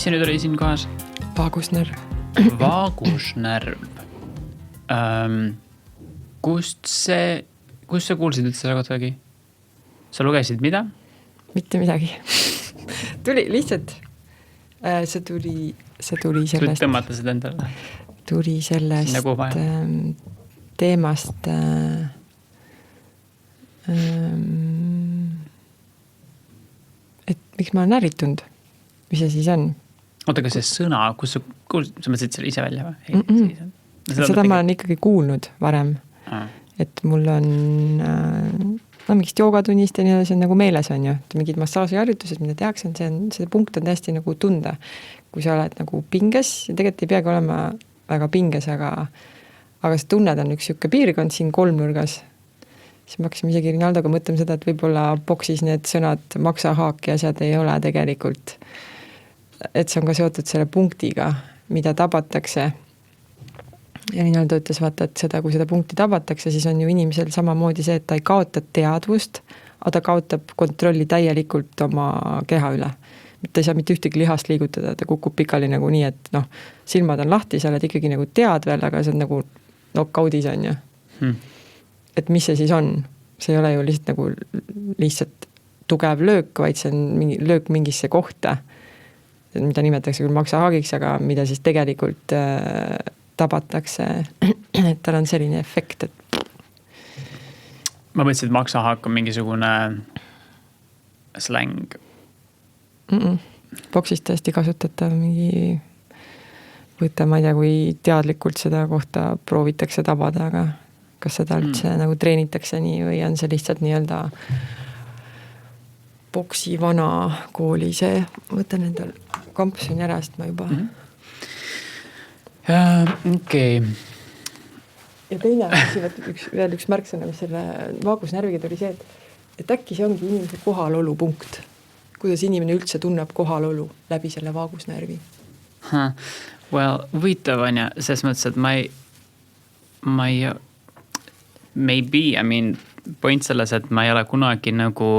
Mis see nüüd oli siin kohas? Vaagusnärv. Vaagusnärv. Kust sa kuulsid üldse selle kohta? Sa lugesid mida? Mitte midagi. Tuli lihtsalt, see tuli sellest. Tõmmata seda endale? Tuli sellest teemast, et miks ma olen ärritunud, mis see siis on? Oota, kas see sõna, kus sa kuulsid, sa mõtlesid selle ise välja või? Seda ma olen ikkagi kuulnud varem, et mul on mingist joogatunnist ja nii see on nagu meeles on ju, et mingid massaažiharjutused, mida tehakse, see punkt on täiesti nagu tunda, kui sa oled nagu pinges ja tegelikult ei peagi olema väga pinges, aga sa tunned on üks siuke piirkond siin kolmnurgas. Siis me hakkasime isegi Rinaldoga mõtlema seda, et võib-olla boksis need sõnad maksahaak ja asjad ei ole tegelikult, et see on ka seotud selle punktiga, mida tabatakse. Ja Rinaldo ütles vaata, et seda, kui seda punkti tabatakse, siis on ju inimesel samamoodi see, et ta ei kaota teadvust, aga ta kaotab kontrolli täielikult oma keha üle. Ta ei saa mitte ühtegi lihast liigutada, ta kukub pikali nagu nii, et silmad on lahti, sa oled ikkagi nagu tead veel, aga see on nagu knockout'is on ju. Et mis see siis on? See ei ole ju lihtsalt tugev löök, vaid see on löök mingisse kohta, mida nimetatakse küll maksahaagiks, aga mida siis tegelikult tabatakse, et tal on selline efekt, et ma mõtlesin, et maksahaak on mingisugune släng. Boksis tõesti kasutatav mingi võtta, ma ei tea, kui teadlikult seda kohta proovitakse tabada, aga kas seda üldse nagu treenitakse nii või on see lihtsalt nii-öelda boksi vana kooli see, võtan endal kampsuni ära, sest ma juba okei. Ja teine veel üks märksõna, mis selle vaagusnärviga tuli see, et äkki see ongi inimese kohalolu punkt. Kuidas inimene üldse tunneb kohalolu läbi selle vaagusnärvi? Well, võitav on ja selles mõttes, et ma ei maybe, point selles, et ma ei ole kunagi nagu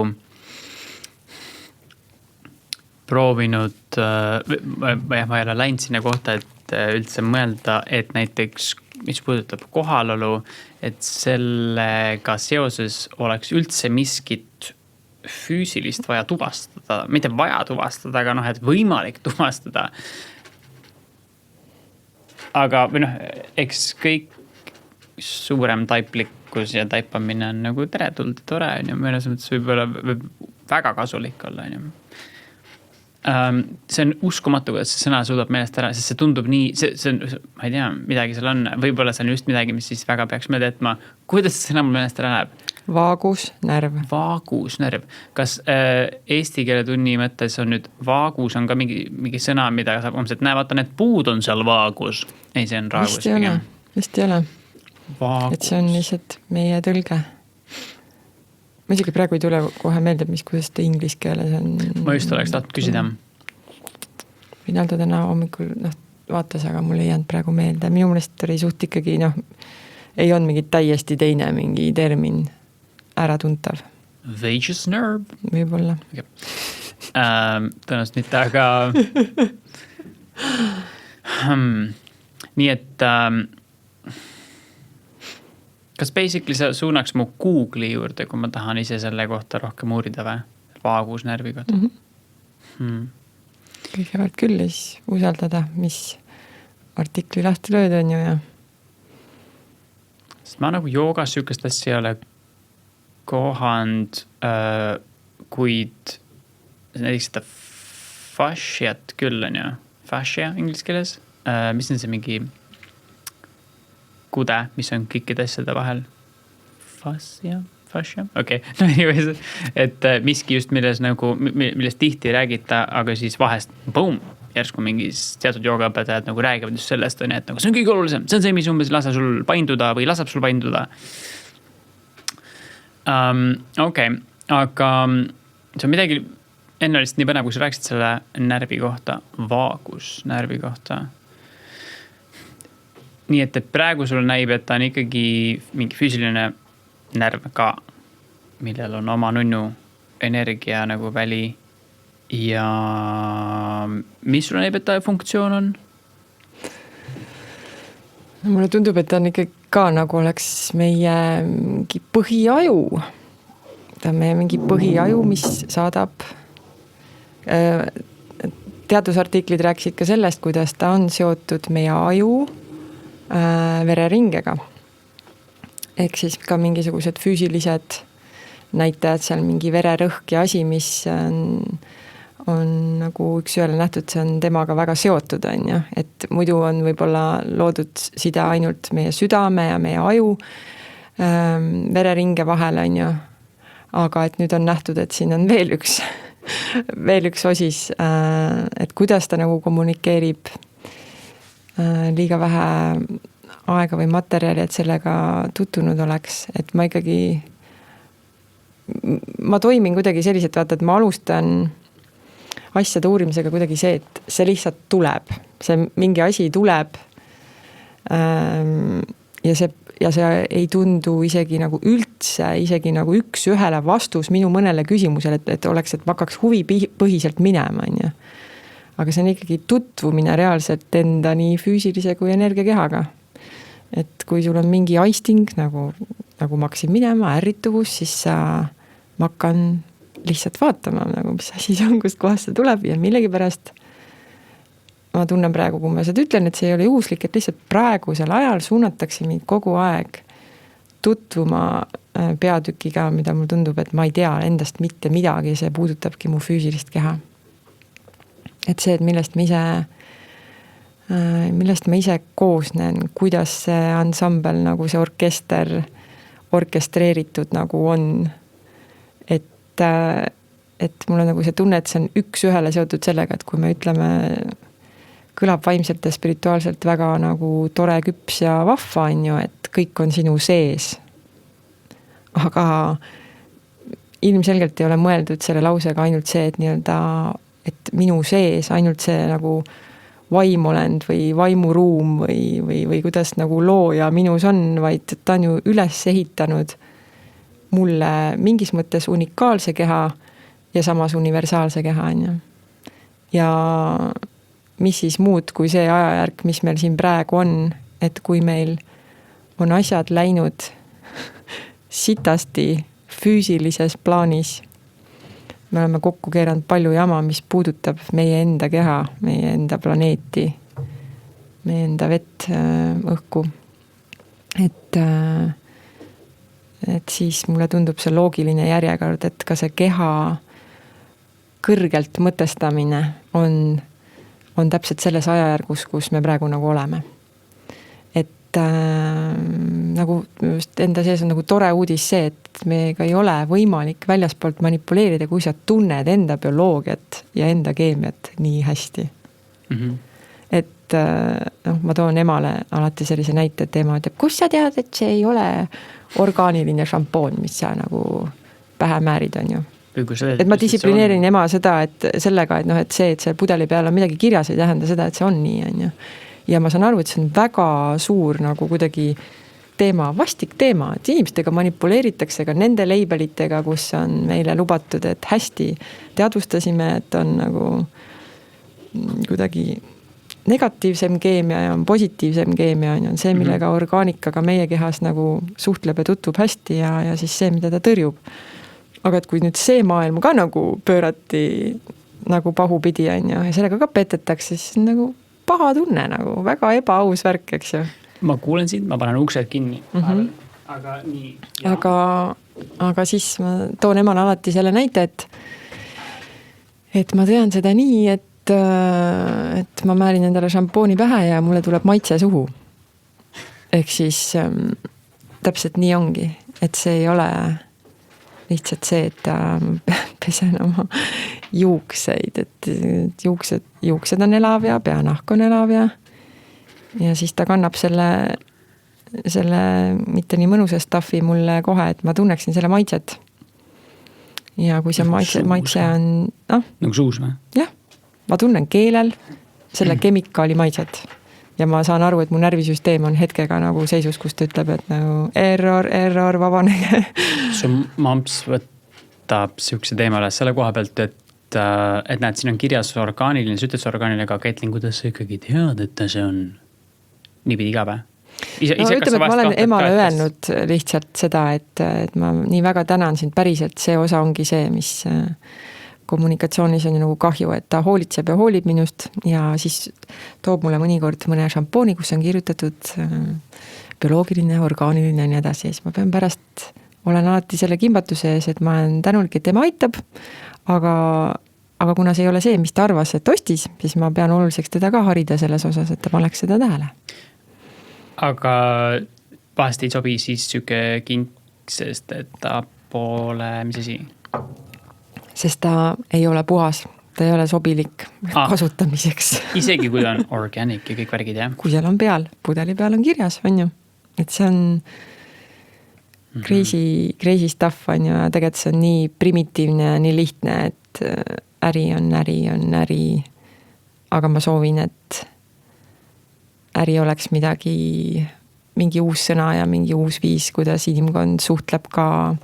proovinud ma ei ole läinud sinna kohta, et üldse mõelda, et näiteks, mis puudutab kohalolu, et sellega seoses oleks üldse miskit füüsilist vaja tuvastada, mitte vaja tuvastada, aga et võimalik tuvastada. Aga eks kõik suurem taiplikkus ja taipamine on nagu teretuld ja tore, on ju, mõnes mõttes võib väga kasulik olla, on ju. See on uskumatu, kuidas see sõna suudab meelest ära, sest see tundub nii, see on, ma ei tea, midagi seal on, võib-olla see on just midagi, mis siis väga peaks meelde jätma. Kuidas see sõna mul meelest ära läheb? Vaagusnärv. Vaagusnärv. Kas eesti keele tunni mõttes on nüüd vagus on ka mingi sõna, mida saab omselt näe, vaata, need puud on seal vaagus. Ei, see on raagus. Vist ei ole. Vaagus. Et see on lihtsalt meie tõlge. Ma isegi praegu ei tule kohe meelde, kuidas ta inglis keeles on. Ma just oleks tahtnud küsida. Rinaldo täna hommikul vaatas, aga mul ei jäänud praegu meelde. Minu mõelest oli suht ikkagi, ei on mingi täiesti teine mingi termin äratuntav. Vagus nerve? Võib-olla. Okay. Tõenäoliselt mitte, aga nii et kas basically sa suunaks mu Google'i juurde, kui ma tahan ise selle kohta rohkem uurida või? Vaagusnärvi kohta? Kõigepealt küll siis usaldada, mis artikli lahti lööd on ju ja sest ma nagu joogas sükest asja ei ole kohand, kuid näiteks seda fasciat küll on ju, fascia inglis keeles, mis on see mingi kude, mis on kõikide asjade vahel. Fascia? Okei. No anyways, et miski just millest tihti ei räägita, aga siis vahest boom, järsku mingis teatud joogaõpetajad nagu räägivad just sellest, et nagu, see on kõige olulisem, see on see, mis umbes lasa sul painduda või lasab sul painduda. Okei, aga see on midagi, enne oli nii põnev, kui sa rääkisid selle närvi kohta, vaagusnärvi kohta. Nii et praegu sul näib, et ta on ikkagi mingi füüsiline närv ka, millel on oma nunnu energia nagu väli ja mis sulle näib, et ta funktsioon on? Mulle tundub, et ta on ikka ka nagu oleks meie mingi põhiaju. Ta on meie mingi põhiaju, mis saadab. Teadusartiklid rääkisid ka sellest, kuidas ta on seotud meie aju vereringega. Ehk siis ka mingisugused füüsilised näitajad, seal mingi vererõhk ja asi, mis on nagu üks ühele nähtud, see on temaga väga seotud, on ju. Et muidu on võib-olla loodud side ainult meie südame ja meie aju vereringe vahel, on ju. Aga et nüüd on nähtud, et siin on veel üks osis, et kuidas ta nagu kommunikeerib, liiga vähe aega või materjali, et sellega tuttunud oleks. Et ma ikkagi ma toimin kuidagi selliselt, vaata, et ma alustan asjade uurimisega kuidagi see, et see lihtsalt tuleb. See mingi asi tuleb ja see ei tundu isegi nagu üldse, isegi nagu üks ühele vastus minu mõnele küsimusele, et oleks, et ma hakkaks huvipõhiselt minema, on ju. Aga see on ikkagi tutvumine reaalselt enda nii füüsilise kui energiakehaga. Et kui sul on mingi aisting, nagu ma hakkasin minema, ärrituvus, siis ma hakkan lihtsalt vaatama, nagu mis asi see on, kust kohast see tuleb ja millegipärast ma tunnen praegu, kui ma seda ütlen, et see ei ole juhuslik, et lihtsalt praegusel ajal suunatakse mind kogu aeg tutvuma peatükiga, mida mul tundub, et ma ei tea endast mitte midagi, see puudutabki mu füüsilist keha. Et see, et millest ma ise koosnen, kuidas see ansambel, nagu see orkester orkestreeritud nagu on, et mul on nagu see tunne, et see on üks ühele seotud sellega, et kui me ütleme, kõlab vaimselt ja spirituaalselt väga nagu tore, küps ja vahva, on ju, et kõik on sinu sees. Aga ilmselgelt ei ole mõeldud selle lausega ainult see, et nii-öelda, et minu sees ainult see nagu vaimolend või vaimuruum või kuidas nagu looja minus on, vaid ta on ju üles ehitanud mulle mingis mõttes unikaalse keha ja samas universaalse keha, on ju. Ja mis siis muud kui see ajajärk, mis meil siin praegu on, et kui meil on asjad läinud sitasti füüsilises plaanis, me oleme kokku keeranud palju jama, mis puudutab meie enda keha, meie enda planeeti, meie enda vett, õhku. Et siis mulle tundub see loogiline järjekord, et ka see keha kõrgelt mõtestamine on täpselt selles ajajärgus, kus me praegu nagu oleme. Et nagu enda sees on nagu tore uudis see, et meiega ei ole võimalik väljaspoolt manipuleerida, kui sa tunned enda bioloogiat ja enda keemiat nii hästi. Mm-hmm. Et ma toon emale alati sellise näite, et ema ütleb, kus sa tead, et see ei ole orgaaniline šampoon, mis sa nagu pähe määrid, on ju. Et ma distsiplineerin ema seda, et sellega, et see, et see pudeli peal on midagi kirjas, ei tähenda seda, et see on nii, on ju. Ja ma saan aru, et see on väga suur nagu kuidagi teema, vastik teema, et inimestega manipuleeritakse ka nende leibelitega, kus on meile lubatud, et hästi teadvustasime, et on nagu kuidagi negatiivsem keemia ja on positiivsem keemia, on see, millega orgaanikaga meie kehas nagu suhtleb ja tutvub hästi ja siis see, mida ta tõrjub. Aga et kui nüüd see maailm ka nagu pöörati nagu pahupidi, on ju, ja sellega ka petetakse, siis on nagu paha tunne, nagu väga ebaaus värk, eks ju. Ma kuulen sind, ma panen uksed kinni. Mm-hmm. Aga nii. Aga siis ma toon emale alati selle näite, et ma tean seda nii, et ma määrin endale šampooni pähe ja mulle tuleb maitse suhu. Ehk siis täpselt nii ongi, et see ei ole lihtsalt see, et pesen oma juukseid, et juuksed on elav ja peanahk on elav ja siis ta kannab selle mitte nii mõnusa staffi mulle kohe, et ma tunneksin selle maitset. Ja kui see maitse on... Nagu suus või? Jah. Ma tunnen keelel selle kemikaali maitset ja ma saan aru, et mu närvisüsteem on hetkega nagu seisus, kus ta ütleb, et nagu vabanege. Su mamps võtab siukse teema üles selle koha pealt, et näed, siin on kirjas orgaaniline, sa ütled see orgaaniline, aga Kätlin, kuidas sa ikkagi tead, et ta see on niipidi igav? Ütleme, et ma olen emale öelnud lihtsalt seda, et ma nii väga tänan sind päriselt, see osa ongi see, mis kommunikatsioonis on ju nagu kahju, et ta hoolitseb ja hoolib minust ja siis toob mulle mõnikord mõne šampooni, kus on kirjutatud bioloogiline, orgaaniline ja nii edasi. Ja siis ma pean pärast, olen alati selle kimbatuse ees, et ma olen tänulik, et tema aitab, aga kuna see ei ole see, mis ta arvas, et ostis, siis ma pean oluliseks teda ka harida selles osas, et ta paneks seda tähele. Aga vahest ei sobi siis süke kink, sest et ta pole, mis asi? Sest ta ei ole puhas, ta ei ole sobilik kasutamiseks. Isegi kui on organic ja kõik värgid, jah? Kui seal on peal, pudeli peal on kirjas, on ju. Et see on crazy stuff, on ju, ja tegelikult see on nii primitiivne ja nii lihtne, et äri on äri, aga ma soovin, et äri oleks mingi uus sõna ja mingi uus viis, kuidas inimkond suhtleb ka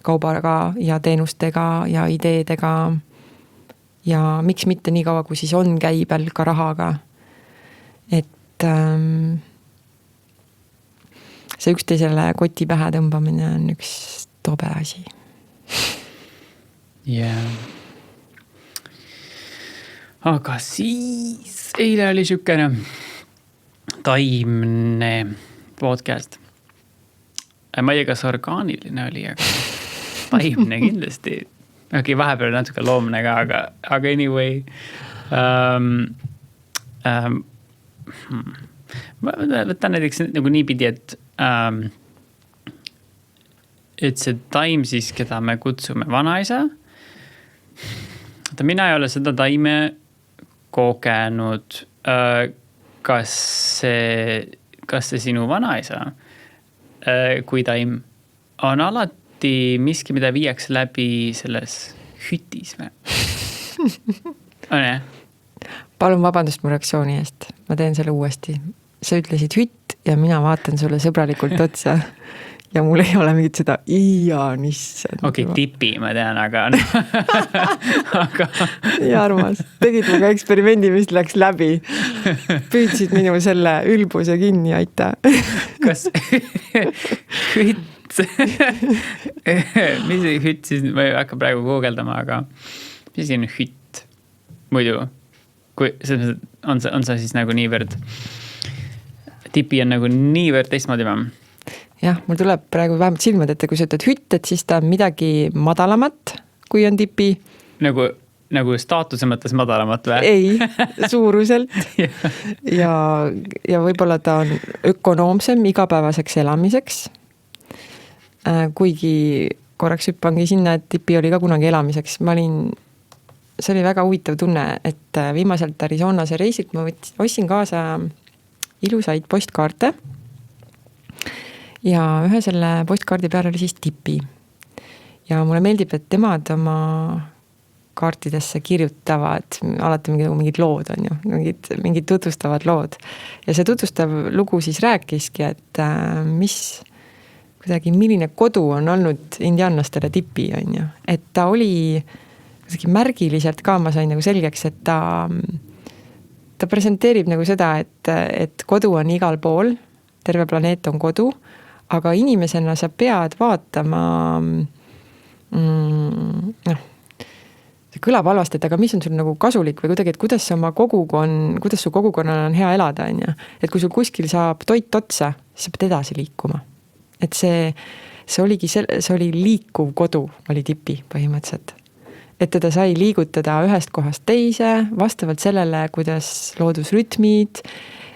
kaubaga ja teenustega ja ideedega ja miks mitte nii kaua, kui siis on käibel ka rahaga. Et see üksteisele koti pähe tõmbamine on üks tobe asi. Yeah. Aga siis eile oli sükene taimne podcast. Ma ei tea, kas orgaaniline oli, aga taimne kindlasti. Okay, vahepeal natuke loomne ka, aga anyway. Võtan näiteks nagu niipidi, et see taim siis, keda me kutsume vanaisa. Mina ei ole seda taime kogenud. Kas see sinu vanaisa, kui taim on alati miski, mida viiakse läbi selles hütis või? On jah? Palun vabandust mu reaktsiooni eest. Ma teen selle uuesti. Sa ütlesid hütt ja mina vaatan sulle sõbralikult otsa ja mul ei ole mingit seda nissand. Okei, tipi ma tean, aga ja armas. Tegid mu ka eksperimendi, mis läks läbi. Püüdsid minu selle ülbuse kinni, aita. Kas hütt? Mis hütt siis, ma ei hakka praegu googeldama, aga mis on hütt? Muidu, kui on see siis nagu niivõrd tipi on nagu niivõrd teistmoodi või? Jah, mul tuleb praegu vähemalt silmad ette, kui sa ütled hütt, et siis ta on midagi madalamat, kui on tipi. Nagu staatuse mõttes madalamat või? Ei, suuruselt. ja võib-olla ta on ökonoomsem igapäevaseks elamiseks. Kuigi korraks hüppangi sinna, et tipi oli ka kunagi elamiseks. See oli väga huvitav tunne, et viimaselt Arizonase reisilt ma ostsin kaasa ilusaid postkaarte ja ühe selle postkaardi peal oli siis tipi. Ja mulle meeldib, et temad oma kaartidesse kirjutavad alati mingid lood on ju, mingid tutvustavad lood. Ja see tutvustav lugu siis rääkiski, et milline kodu on olnud indiaanlastele tipi on ju. Et ta oli märgiliselt ka, ma sain nagu selgeks, et ta presenteerib nagu seda, et kodu on igal pool, terve planeet on kodu, aga inimesena sa pead vaatama, see kõlab halvasti, et aga mis on sul nagu kasulik või kuidagi, et kuidas su kogukonnal on hea elada, on ju. Et kui sul kuskil saab toit otsa, siis sa pead edasi liikuma. Et see oli liikuv kodu, oli tipi põhimõtteliselt. Et teda sai liigutada ühest kohast teise, vastavalt sellele, kuidas loodusrütmid,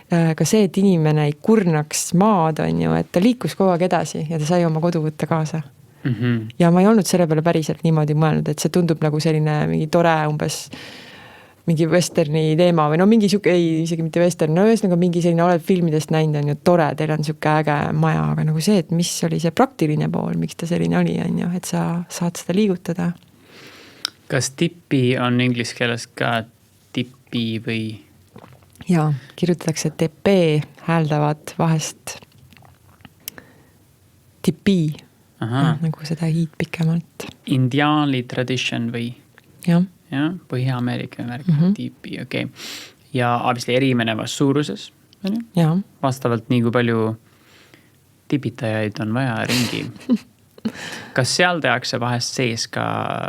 ka see, et inimene ei kurnaks maad, on ju, et ta liikus kogu aeg edasi ja ta sai oma kodu võtta kaasa. Mm-hmm. Ja ma ei olnud selle peale päriselt niimoodi mõelnud, et see tundub nagu selline mingi tore umbes mingi westerni teema või mingi isegi mitte western, ühesõnaga mingi selline oled filmidest näinud, on ju tore, teil on siuke äge maja, aga nagu see, et mis oli see praktiline pool, miks ta selline oli, on ju, et sa saad seda liigutada. Kas tipi on inglise keeles ka tipi või? Jaa, kirjutatakse TP, hääldavad vahest tipi, nagu seda hiid pikemalt. Indiaani tradition või? Jah. jah, Põhja-Ameerika värk, tiipi, okei. Ja obviously erimenevas suuruses, on ju? Jaa. Vastavalt nii, kui palju tipitajaid on vaja ringi. Kas seal tehakse vahest sees ka,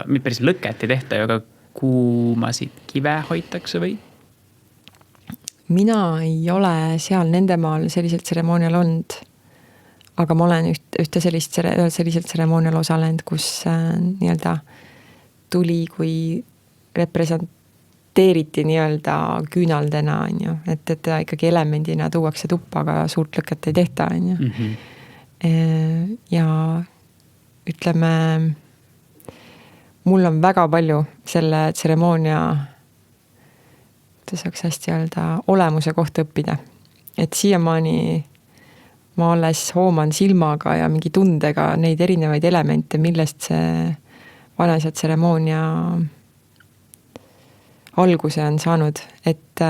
mitte päris lõket ei tehta, aga kuumasid kive hoitakse või? Mina ei ole seal nende maal sellisel tseremoonial olnud, aga ma olen ühte sellisel tseremoonial osalenud, kus nii-öelda tuli, kui representeeriti nii-öelda küünaldena, on ju, et ta ikkagi elemendina tuuakse tuppa, aga suurt lõket ei tehta, on ju. Ja ütleme, mul on väga palju selle tseremoonia, ta saaks hästi öelda, olemuse kohta õppida. Et siiamaani ma alles hooman silmaga ja mingi tundega neid erinevaid elemente, millest see vanaisa tseremoonia alguse on saanud. Et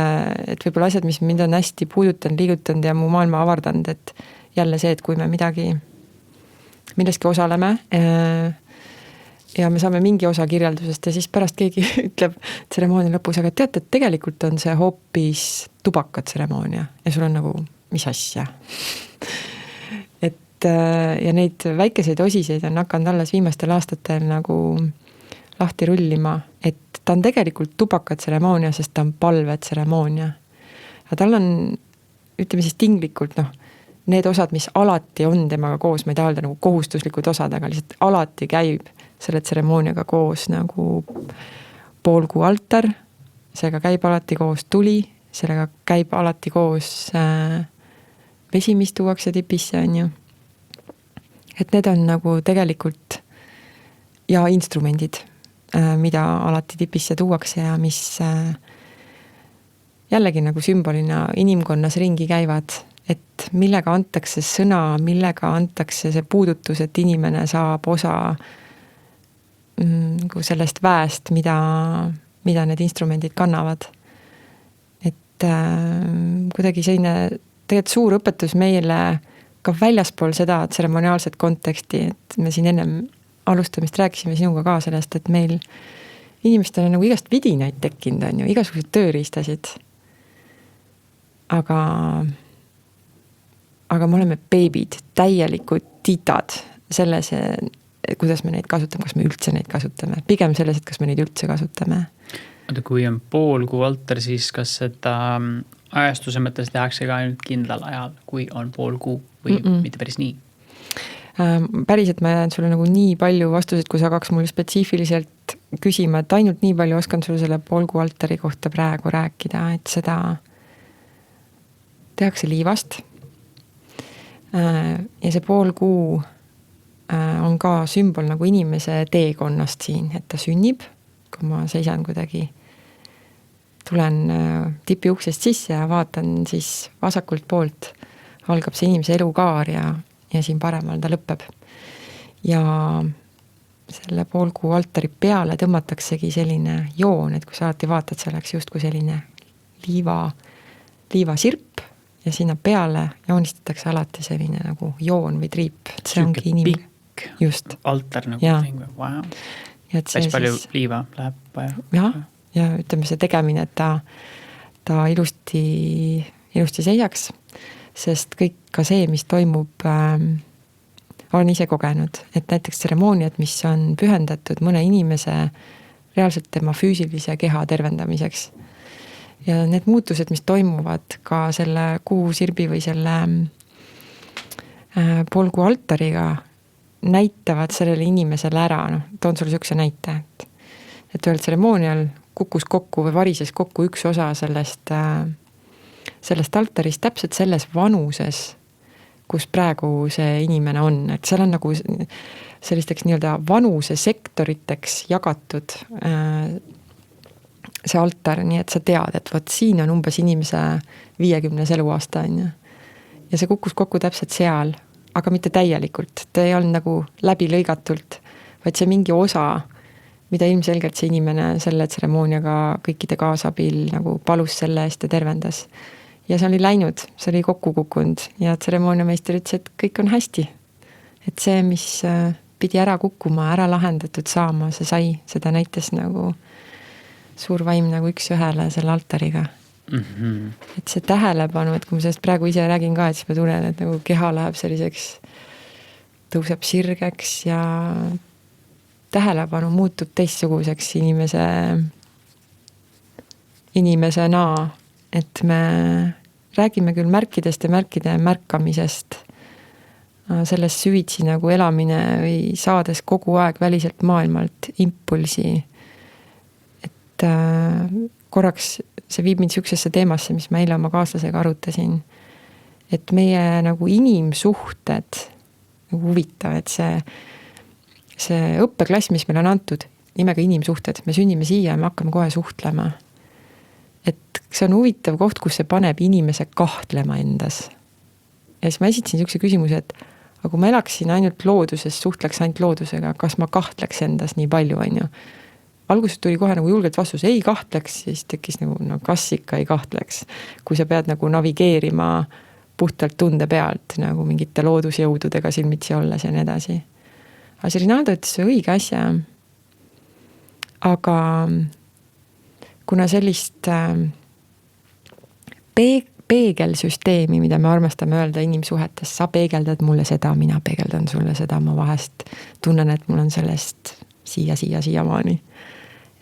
võib-olla asjad, mis mind on hästi puudutanud, liigutanud ja mu maailma avardanud, et jälle see, et kui me milleski osaleme ja me saame mingi osa kirjeldusest ja siis pärast keegi ütleb tseremoonia lõpus, aga teate, et tegelikult on see hoopis tubakatseremoonia ja sul on nagu, mis asja? Et ja neid väikeseid osiseid on hakanud alles viimastel aastatel nagu lahti rullima, et ta on tegelikult tubakatseremoonia, sest ta on palvetseremoonia. Ja tal on, ütleme siis tinglikult, need osad, mis alati on temaga koos, ma ei taha öelda nagu kohustuslikud osad, aga lihtsalt alati käib selle tseremooniaga koos nagu poolkuu altar, sellega käib alati koos tuli, sellega käib alati koos vesi, mis tuuakse tipisse, on ju. Et need on nagu tegelikult ja instrumendid, mida alati tipisse tuuakse ja mis jällegi nagu sümbolina inimkonnas ringi käivad, et millega antakse sõna, millega antakse see puudutus, et inimene saab osa sellest väest, mida need instrumendid kannavad. Et kuidagi selline tegelikult suur õpetus meile ka väljaspool seda tseremoniaalset konteksti, et me siin ennem alustamist rääkisime sinuga ka sellest, et meil inimestel on nagu igast vidinaid tekkinud, on ju, igasugused tööriistasid. Aga me oleme beebid, täielikud titad selles, kuidas me neid kasutame, kas me üldse neid kasutame. Pigem selles, et kas me neid üldse kasutame. Oota, kui on poolkuu altar, siis kas seda ajastuse mõttes tehakse ka ainult kindlal ajal, kui on poolkuu või mitte päris nii? Päriselt ma jään sulle nagu nii palju vastuseid, kui sa hakkaks mulle spetsiifiliselt küsima, et ainult nii palju oskan sulle selle poolkuu altari kohta praegu rääkida, et seda tehakse liivast. Ja see poolkuu on ka sümbol nagu inimese teekonnast siin, et ta sünnib, kui ma seisan kuidagi, tulen tipi uksest sisse ja vaatan siis vasakult poolt, algab see inimese elukaar ja siin paremal ta lõpeb. Ja selle poolkuu altari peale tõmmataksegi selline joon, et kui sa alati vaatad, see oleks just kui selline liivasirp ja sinna peale joonistatakse alati selline nagu joon või triip. See ongi pikk just altar nagu ting. Wow. Päris palju liiva läheb vaja. Ja ütleme see tegemine, et ta ilusti seisaks, sest kõik ka see, mis toimub, olen ise kogenud, et näiteks tseremooniad, mis on pühendatud mõne inimese reaalselt tema füüsilise keha tervendamiseks. Ja need muutused, mis toimuvad ka selle kuusirbi või selle poolkuu altariga, näitavad sellele inimesele ära. Toon sulle sükse näite, et ühel tseremoonial kukkus kokku või varises kokku üks osa sellest altarist täpselt selles vanuses, kus praegu see inimene on. Et seal on nagu sellisteks nii-öelda vanuse sektoriteks jagatud see altar, nii et sa tead, et võt siin on umbes inimese 50 eluaasta on. Ja see kukkus kokku täpselt seal, aga mitte täielikult. Ta ei olnud nagu läbi lõigatult, vaid see mingi osa, mida ilmselgelt see inimene selle tseremooniaga kõikide kaasabil nagu palus selle eest ja tervendas. Ja see oli läinud, see oli kokku kukkunud ja tseremooniameister ütles, et kõik on hästi. Et see, mis pidi ära kukkuma, ära lahendatud saama, see sai, seda näitas nagu suur vaim nagu üks-ühele selle altariga. Et see tähelepanu, et kui ma sellest praegu ise räägin ka, et siis ma tunnen, et nagu keha läheb selliseks, tõuseb sirgeks ja tähelepanu muutub teistsuguseks inimesena, et me räägime küll märkidest ja märkide märkamisest, sellest süvitsi nagu elamine või saades kogu aeg väliselt maailmalt impulsi, et korraks see viib mind sükksesse teemasse, mis ma eile oma kaaslasega arutasin, et meie nagu inimsuhted nagu huvitav, et see õppeklass, mis meil on antud nimega inimsuhted, me sünnime siia ja me hakkame kohe suhtlema. Et see on huvitav koht, kus see paneb inimese kahtlema endas. Ja siis ma esitasin sükse küsimuse, et aga kui ma elaksin ainult looduses, suhtleks ainult loodusega, kas ma kahtleks endas nii palju, on ju? Alguses tuli kohe nagu julgelt vastus, ei kahtleks, siis tekkis nagu, no kas ikka ei kahtleks, kui sa pead nagu navigeerima puhtalt tunde pealt, nagu mingite loodusjõududega silmitsi olles ja nii edasi. Aga see Rinaldo ütles õige asja. Aga kuna sellist peegelsüsteemi, mida me armastame öelda inimsuhetes, sa peegeldad mulle seda, mina peegeldan sulle seda, ma vahest tunnen, et mul on sellest siiamaani.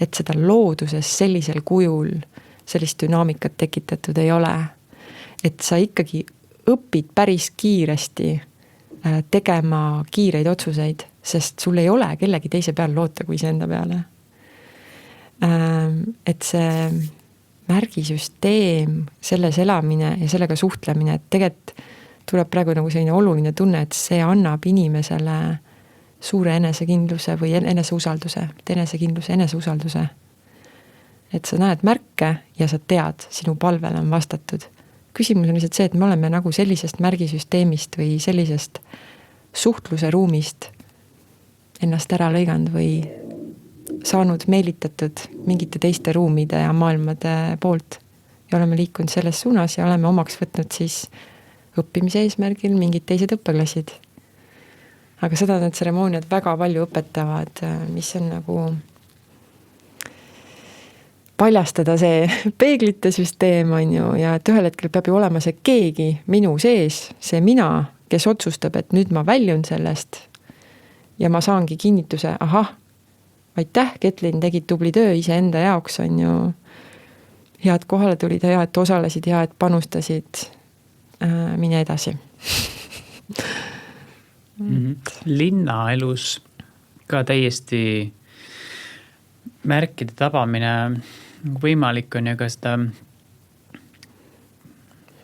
Et seda looduses sellisel kujul sellist dünaamikat tekitatud ei ole. Et sa ikkagi õpid päris kiiresti tegema kiireid otsuseid, sest sul ei ole kellegi teise peal loota kui iseenda peale. Et see märgisüsteem, selles elamine ja sellega suhtlemine, et tegelikult tuleb praegu nagu selline oluline tunne, et see annab inimesele suure enesekindluse või eneseusalduse, eneseusalduse. Et sa näed märke ja sa tead, sinu palvele on vastatud. Küsimus on lihtsalt see, et me oleme nagu sellisest märgisüsteemist või sellisest suhtluse ruumist ennast ära lõiganud või saanud meelitatud mingite teiste ruumide ja maailmade poolt ja oleme liikunud selles suunas ja oleme omaks võtnud siis õppimise eesmärgil mingid teised õppeklassid. Aga seda need tseremooniad väga palju õpetavad, mis on nagu paljastada see peeglite süsteem on ju ja et ühel hetkel peab ju olema see keegi minu sees, see mina, kes otsustab, et nüüd ma väljun sellest ja ma saangi kinnituse, ahah, aitäh, Ketlin, tegid tubli töö iseenda jaoks on ju hea, et kohale tulid, hea, et osalesid, hea, et panustasid, mine edasi. Linnaelus ka täiesti märkide tabamine võimalik on ja ka seda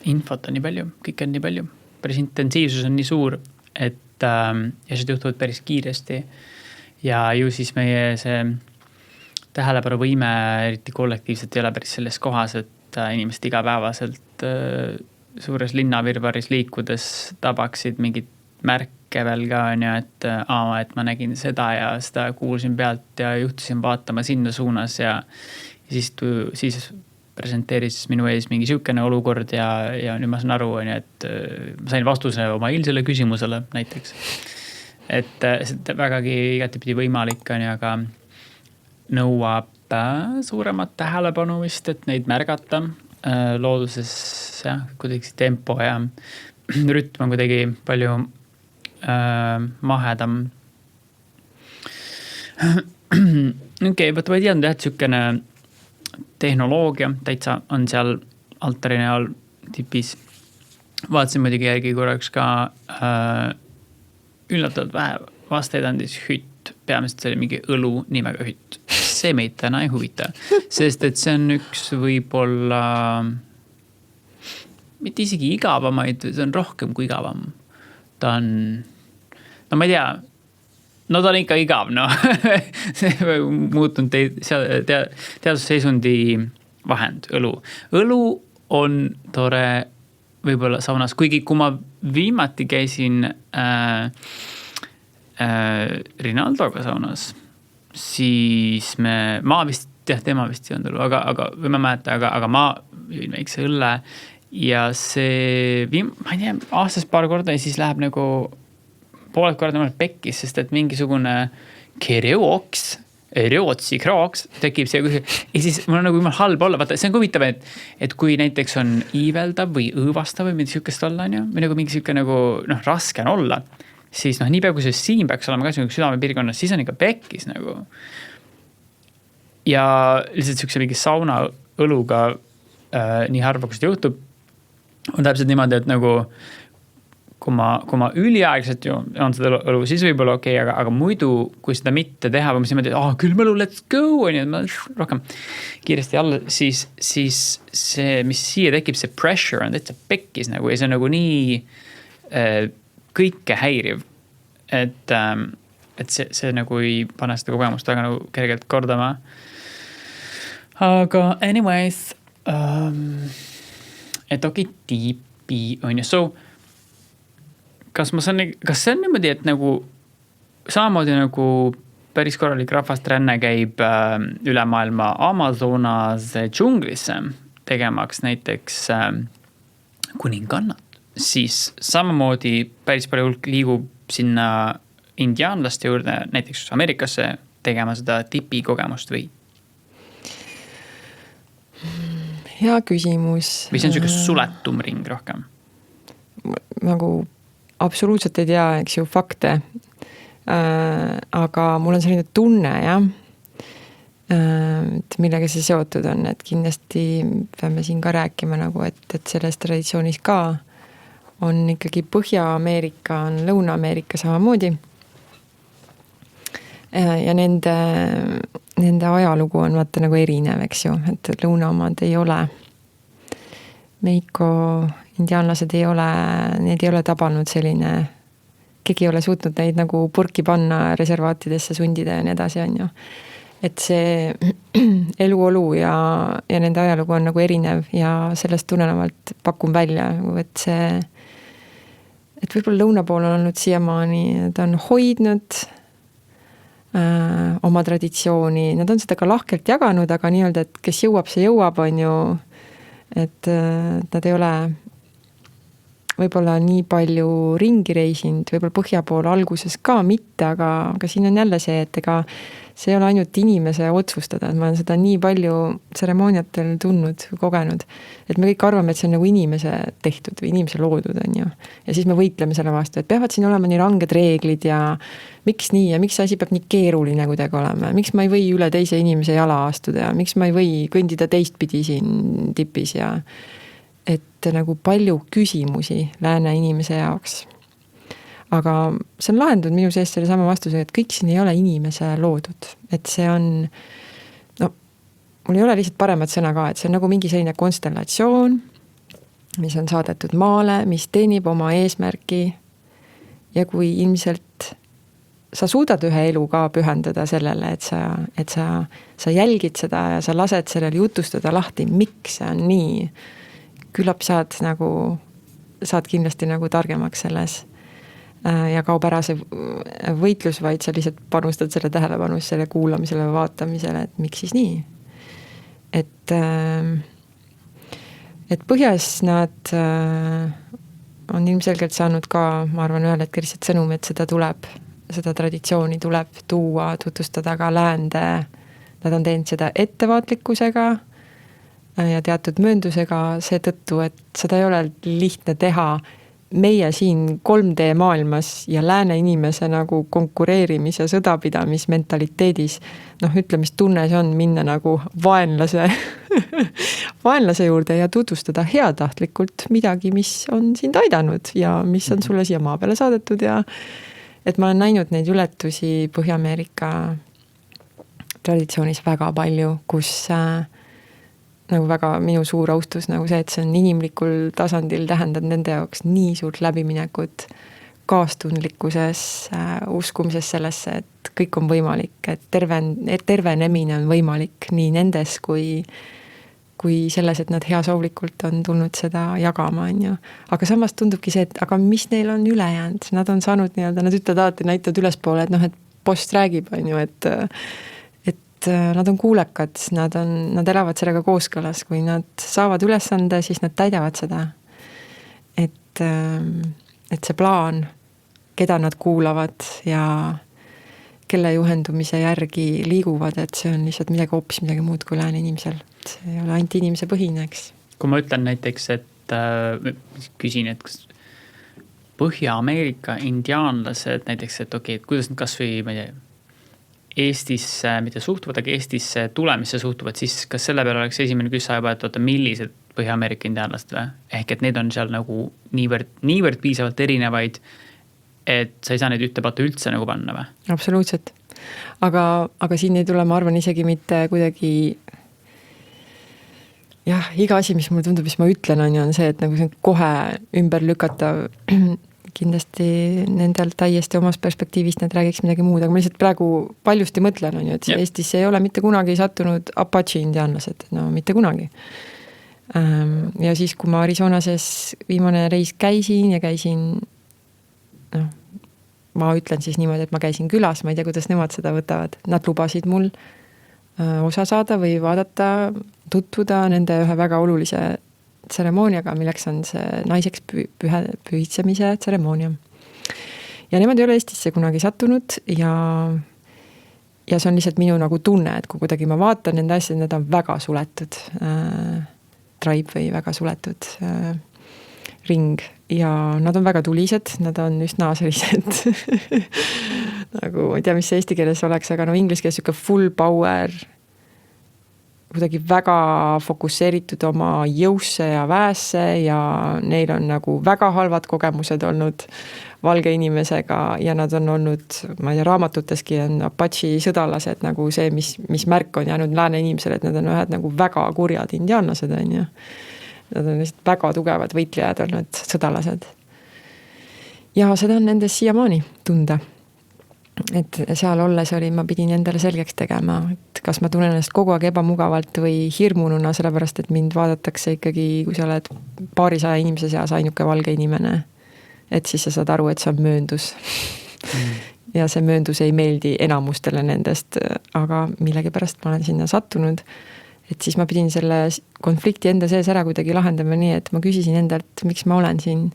infot on nii palju, kõik on nii palju, päris intensiivsus on nii suur, et ja see juhtuvad päris kiiresti ja ju siis meie see tähelepanu võime eriti kollektiivselt ei ole päris selles kohas, et inimesed igapäevaselt suures linnavirvaris liikudes tabaksid mingit märke veel ka on ja, et ma nägin seda ja seda kuulsin pealt ja juhtusin vaatama sinna suunas ja siis presenteeris minu ees mingi sükene olukord ja nüüd ma saan aru, on ju, et ma sain vastuse oma eilsele küsimusele näiteks. Et see vägagi igatepidi võimalik on ja ka nõuab suuremat tähelepanu vist, et neid märgata looduses kuidagi tempo ja rütm on kuidagi palju mahedam. Okei, võtta ma ei teadnud, et sükene tehnoloogia täitsa on seal altari näol tipis. Vaatasin muidugi järgi korraks ka üllatavalt vähe vastaid andis hütt. Peamiselt see oli mingi õlu nimega hütt. See meid täna ei huvita, sest et see on üks võib-olla mitte isegi igavamaid, see on rohkem kui igavam. Ta on, no ma ei tea, no ta on ikka igav, no. See muutunud teadusseisundi vahend, õlu. Õlu on tore võib-olla saunas, kuigi kui ma viimati käisin Rinaldoga saunas, siis ma vist, tema vist ei olnud õlu, aga või ma mäeta, aga ma jõin väikse õlle ja see, ma ei tea, aastas paar korda ja siis läheb nagu pooled korda pekkis, sest et mingisugune kereuoks Rootsi kraaks, tekib see, ja siis mul on nagu jumal halb olla, vaata, see on huvitav, et kui näiteks on iiveldav või õõvastav või midagi sükest olla, on ju, või nagu mingi süke nagu, raske on olla, siis niipea kui see siin peaks olema ka südamepiirkonnas, siis on ikka pekkis nagu. Ja lihtsalt sükse mingi sauna õluga nii harva, kui seda juhtub, on täpselt niimoodi, et nagu kui ma üliaegselt ju on seda õlu, siis võib-olla okei, aga muidu, kui seda mitte teha, või ma niimoodi, et külm õlu, let's go, on ju, et ma rohkem kiiresti alla, siis see, mis siia tekib, see pressure on täitsa pekkis nagu, ja see on nagu nii kõike häiriv, et see nagu ei pane seda kogemust väga nagu kergelt kordama. Aga anyways, et tiipi on ju, so kas see on niimoodi, et nagu samamoodi nagu päris korralik rahvastränne käib üle maailma Amazonas džunglisse tegemaks näiteks kuningannat, siis samamoodi päris palju hulk liigub sinna indiaanlaste juurde, näiteks Ameerikasse tegema seda tipi kogemust või? Hea küsimus. Või see on selline suletum ring rohkem? Nagu absoluutselt ei tea, eks ju, fakte. Aga mul on selline tunne, jah, et millega see seotud on, et kindlasti peame siin ka rääkima nagu, et selles traditsioonis ka on ikkagi Põhja-Ameerika, on Lõuna-Ameerika samamoodi. Ja nende ajalugu on vaata nagu erinev, eks ju, et lõunaomad ei ole. Meiko indiaanlased neid ei ole tabanud selline, keegi ei ole suutnud neid nagu purki panna reservaatidesse sundida ja nii edasi, on ju. Et see eluolu ja nende ajalugu on nagu erinev ja sellest tulenevalt pakun välja, et võib-olla lõuna pool on olnud siiamaani, ta on hoidnud oma traditsiooni, nad on seda ka lahkelt jaganud, aga nii-öelda, et kes jõuab, see jõuab, on ju, et nad ei ole võib-olla nii palju ringi reisinud, võib-olla põhja pool alguses ka mitte, aga siin on jälle see, et ega see ei ole ainult inimese otsustada, et ma olen seda nii palju tseremooniatel tundnud, kogenud, et me kõik arvame, et see on nagu inimese tehtud või inimese loodud, on ju. Ja siis me võitleme selle vastu, et peavad siin olema nii ranged reeglid ja miks nii ja miks see asi peab nii keeruline kuidagi olema, miks ma ei või üle teise inimese jala astuda ja miks ma ei või kõndida teistpidi siin tipis ja et nagu palju küsimusi lääne inimese jaoks. Aga see on lahendunud minu seest selle sama vastuse, et kõik siin ei ole inimese loodud. Et see on, mul ei ole lihtsalt paremat sõna ka, et see on nagu mingi selline konstellatsioon, mis on saadetud maale, mis teenib oma eesmärki ja kui ilmselt sa suudad ühe elu ka pühendada sellele, et sa jälgid seda ja sa lased sellel jutustada lahti, miks see on nii, küllap saad kindlasti nagu targemaks selles ja kaob ära see võitlus, vaid sa lihtsalt panustad selle tähelepanus, selle kuulamisele või vaatamisele, et miks siis nii. Et põhjas nad on ilmselgelt saanud ka, ma arvan, ühel hetkel lihtsalt sõnum, et seda traditsiooni tuleb tuua, tutvustada ka läände. Nad on teinud seda ettevaatlikkusega ja teatud mööndusega seetõttu, et seda ei ole lihtne teha meie siin 3D maailmas ja lääne inimese nagu konkureerimis- ja sõdapidamismentaliteedis, ütlemistunne see on minna nagu vaenlase juurde ja tutvustada heatahtlikult midagi, mis on sind aidanud ja mis on sulle siia maa peale saadetud ja et ma olen näinud neid ületusi Põhja-Ameerika traditsioonis väga palju, kus nagu väga minu suur austus nagu see, et see on inimlikul tasandil tähendab nende jaoks nii suurt läbiminekut kaastundlikkuses, uskumises sellesse, et kõik on võimalik, et tervenemine on võimalik nii nendes kui selles, et nad heasoovlikult on tulnud seda jagama, on ju. Aga samas tundubki see, et aga mis neil on üle jäänud? Nad on saanud nii-öelda, nad ütlevad alati, näitavad ülespoole, et et post räägib, on ju, et nad on kuulekad, nad elavad sellega kooskõlas, kui nad saavad ülesande, siis nad täidavad seda. Et see plaan, keda nad kuulavad ja kelle juhendumise järgi liiguvad, et see on lihtsalt hoopis midagi muud kui lääne inimesel. See ei ole ainult inimese põhine, eks. Kui ma ütlen näiteks, et küsin, et kas Põhja-Ameerika indiaanlased näiteks, et okei, et kuidas nad kas või, ma ei tea, Eestisse, mitte suhtuvad, aga Eestisse tulemisse suhtuvad, siis kas selle peale oleks esimene küsimus, et oota, millised Põhja-Ameerika indiaanlased või? Ehk et need on seal nagu niivõrd piisavalt erinevaid, et sa ei saa neid ühte patta üldse nagu panna või? Absoluutselt. Aga siin ei tule, ma arvan, isegi mitte kuidagi iga asi, mis mulle tundub, mis ma ütlen, on see, et nagu see kohe ümber lükatav kindlasti nendel täiesti omas perspektiivist need räägiks midagi muud, aga ma lihtsalt praegu paljusti mõtlen, et Eestis ei ole mitte kunagi sattunud Apache indiaanlased, no mitte kunagi. Ja siis, kui ma Arizonases viimane reis käisin, ma ütlen siis niimoodi, et ma käisin külas, ma ei tea, kuidas nemad seda võtavad. Nad lubasid mul osa saada või vaadata, tutvuda nende ühe väga olulise tseremooniaga, milleks on see naiseks pühitsemise tseremoonia. Ja nemad ei ole Eestisse kunagi sattunud ja see on lihtsalt minu nagu tunne, et kui kuidagi ma vaatan nende asjad, need on väga suletud tribe või väga suletud ring ja nad on väga tulised, nad on üsna sellised nagu, ma ei tea, mis see eesti keeles oleks, aga inglise keeles siuke full power, kuidagi väga fokusseeritud oma jõusse ja väesse ja neil on nagu väga halvad kogemused olnud valge inimesega ja nad on olnud, ma ei tea, raamatutteski on Apache sõdalased nagu see, mis märk on jäänud lääne inimesele, et nad on ühed nagu väga kurjad indiaanlased, on ju. Nad on lihtsalt väga tugevad võitlejad olnud sõdalased. Ja seda on nendes siiamaani tunda. Et seal olles ma pidin endale selgeks tegema, et kas ma tunnen ennast kogu aeg ebamugavalt või hirmununa, sellepärast, et mind vaadatakse ikkagi, kui sa oled paarisaja inimese seas ainuke valge inimene, et siis sa saad aru, et see on mööndus. Ja see mööndus ei meeldi enamustele nendest, aga millegipärast ma olen sinna sattunud, et siis ma pidin selle konflikti enda sees ära kuidagi lahendama nii, et ma küsisin endalt, miks ma olen siin,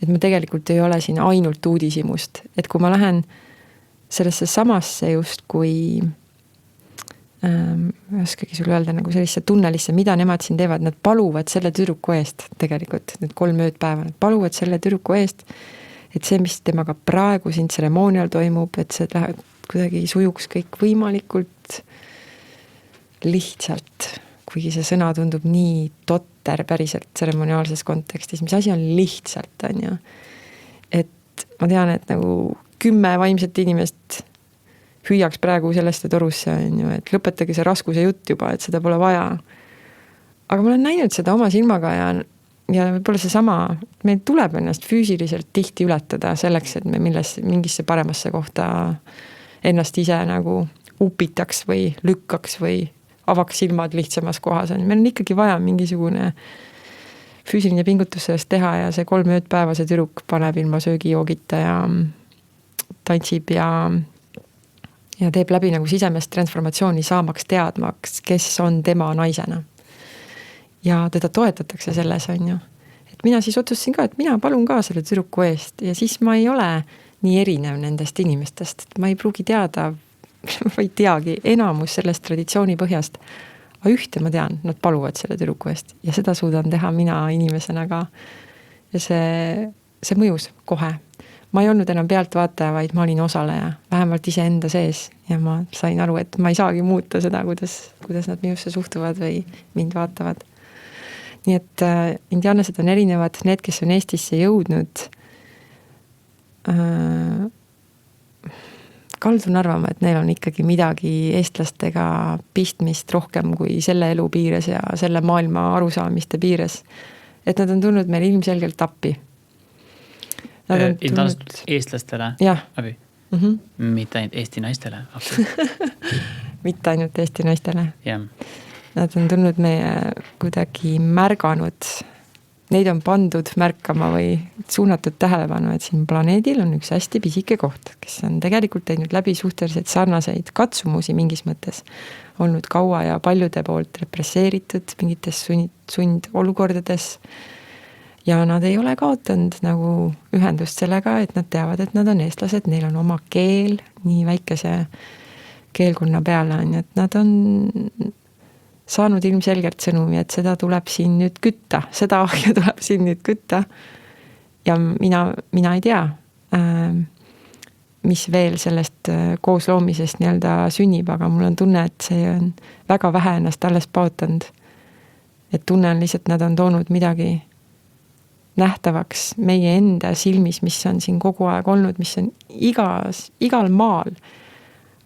et ma tegelikult ei ole siin ainult uudishimust, et kui ma lähen sellesse samasse just kui oskagi sulle öelda nagu sellisse tunnelisse, mida nemad siin teevad, nad paluvad selle tüdruku eest tegelikult, need 3 ööpäeva, nad paluvad selle tüdruku eest, et see, mis temaga praegu siin tseremoonial toimub, et see läheb kuidagi sujuks kõik võimalikult lihtsalt, kuigi see sõna tundub nii totter päriselt tseremoniaalses kontekstis, mis asi on lihtsalt, on ju. Et ma tean, et nagu 10 vaimset inimest hüüaks praegu sellesse torusse, on ju, et lõpetage see raskuse jutt juba, et seda pole vaja. Aga ma olen näinud seda oma silmaga ja võib-olla see sama, meil tuleb ennast füüsiliselt tihti ületada selleks, et me mingisse paremasse kohta ennast ise nagu upitaks või lükkaks või avaks silmad lihtsamas kohas. Meil on ikkagi vaja mingisugune füüsiline pingutus sellest teha ja see 3 ööpäeva see tüdruk paneb ilma söögijoogita ja tantsib ja teeb läbi nagu sisemest transformatsiooni saamaks teadmaks, kes on tema naisena. Ja teda toetatakse selles, on ju. Et mina siis otsustasin ka, et mina palun ka selle tüdruku eest ja siis ma ei ole nii erinev nendest inimestest, et ma ei pruugi teada, ma ei teagi enamus sellest traditsiooni põhjast, aga ühte ma tean, nad paluvad selle tüdruku eest ja seda suudan teha mina inimesena ka ja see mõjus kohe. Ma ei olnud enam pealtvaataja, vaid ma olin osaleja, vähemalt ise enda sees ja ma sain aru, et ma ei saagi muuta seda, kuidas nad minusse suhtuvad või mind vaatavad. Nii et indiaanlased on erinevad, need, kes on Eestisse jõudnud, kaldun arvama, et neil on ikkagi midagi eestlastega pistmist rohkem kui selle elu piires ja selle maailma arusaamiste piires. Et nad on tulnud meil ilmselgelt appi. Tulnud eestlastele abi? Mitte ainult Eesti naistele abi? Mitte ainult Eesti naistele. Yeah. Nad on tulnud meie kuidagi märganud, neid on pandud märkama või suunatud tähelepanu, et siin planeedil on üks hästi pisike koht, kes on tegelikult teinud läbi suhteliselt sarnaseid katsumusi mingis mõttes, olnud kaua ja paljude poolt represseeritud mingites sundolukordades. Ja nad ei ole kaotanud nagu ühendust sellega, et nad teavad, et nad on eestlased, neil on oma keel, nii väikese keelkonna peale on, et nad on saanud ilmselgelt sõnumi, et seda tuleb siin nüüd kütta, seda ahju tuleb siin nüüd kütta. Ja mina ei tea, mis veel sellest koosloomisest nii-öelda sünnib, aga mul on tunne, et see on väga vähe ennast alles paotanud. Et tunne on lihtsalt, nad on toonud midagi nähtavaks meie enda silmis, mis on siin kogu aeg olnud, mis on igal maal.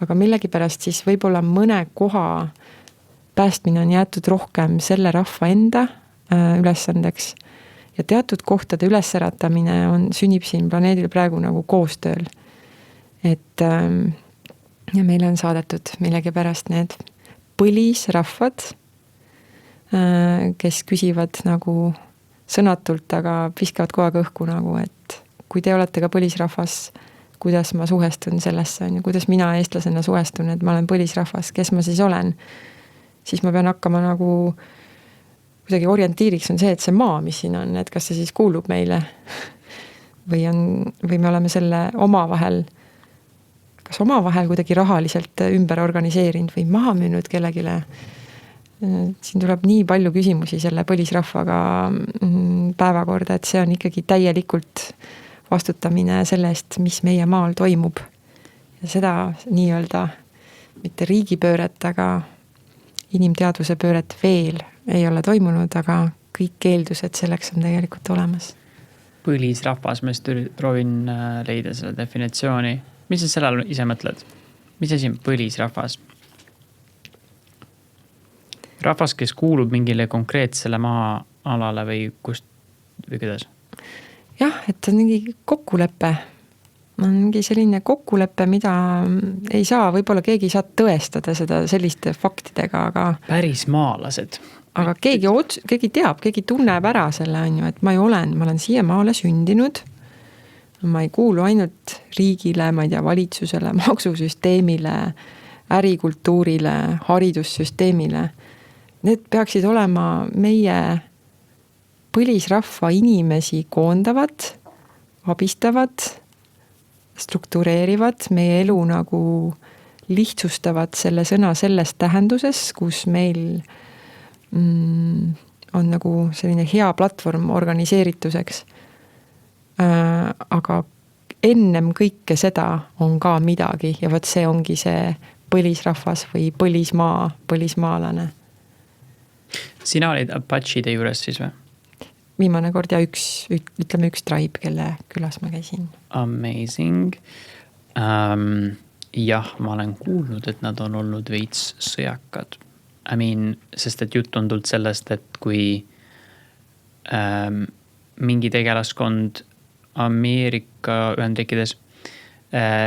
Aga millegipärast siis võib-olla mõne koha päästmine on jäetud rohkem selle rahva enda ülesandeks ja teatud kohtade ülesäratamine sünnib siin planeedil praegu nagu koostööl. Et ja meile on saadetud millegipärast need põlisrahvad, kes küsivad nagu sõnatult, aga viskavad kogu aeg õhku nagu, et kui te olete ka põlisrahvas, kuidas ma suhestun sellesse, kuidas mina eestlasena suhestun, et ma olen põlisrahvas, kes ma siis olen, siis ma pean hakkama nagu kuidagi orientiiriks on see, et see maa, mis siin on, et kas see siis kuulub meile või me oleme selle omavahel kuidagi rahaliselt ümber organiseerinud või maha müünud kellegile. Siin tuleb nii palju küsimusi selle põlisrahvaga päevakorda, et see on ikkagi täielikult vastutamine selle eest, mis meie maal toimub. Ja seda nii-öelda mitte riigipööret, aga inimteadvuse pööret veel ei ole toimunud, aga kõik eeldused selleks on tegelikult olemas. Põlisrahvas, ma just proovin leida selle definitsiooni. Mis sa sellel ise mõtled? Mis asi on põlisrahvas? Rahvas, kes kuulub mingile konkreetsele maa-alale või kust või kuidas? Jah, et on mingi kokkulepe. On mingi selline kokkulepe, mida ei saa, võib-olla keegi ei saa tõestada seda selliste faktidega, aga päris maalased. Aga keegi teab, keegi tunneb ära selle, et ma olen siia maale sündinud. Ma ei kuulu ainult riigile, ma ei tea, valitsusele, maksusüsteemile, ärikultuurile, haridussüsteemile. Need peaksid olema meie põlisrahva inimesi koondavad, abistavad, struktureerivad, meie elu nagu lihtsustavad selle sõna selles tähenduses, kus meil on nagu selline hea platvorm organiseerituseks. Aga ennem kõike seda on ka midagi ja võt see ongi see põlisrahvas või põlismaalane. Sina olid Apachide juures siis või? Viimane kord ja üks tribe, kelle külas ma käisin. Amazing. Jah, ma olen kuulnud, et nad on olnud veits sõjakad. Sest et jutt on tulnud sellest, et kui mingi tegelaskond Ameerika Ühendriikides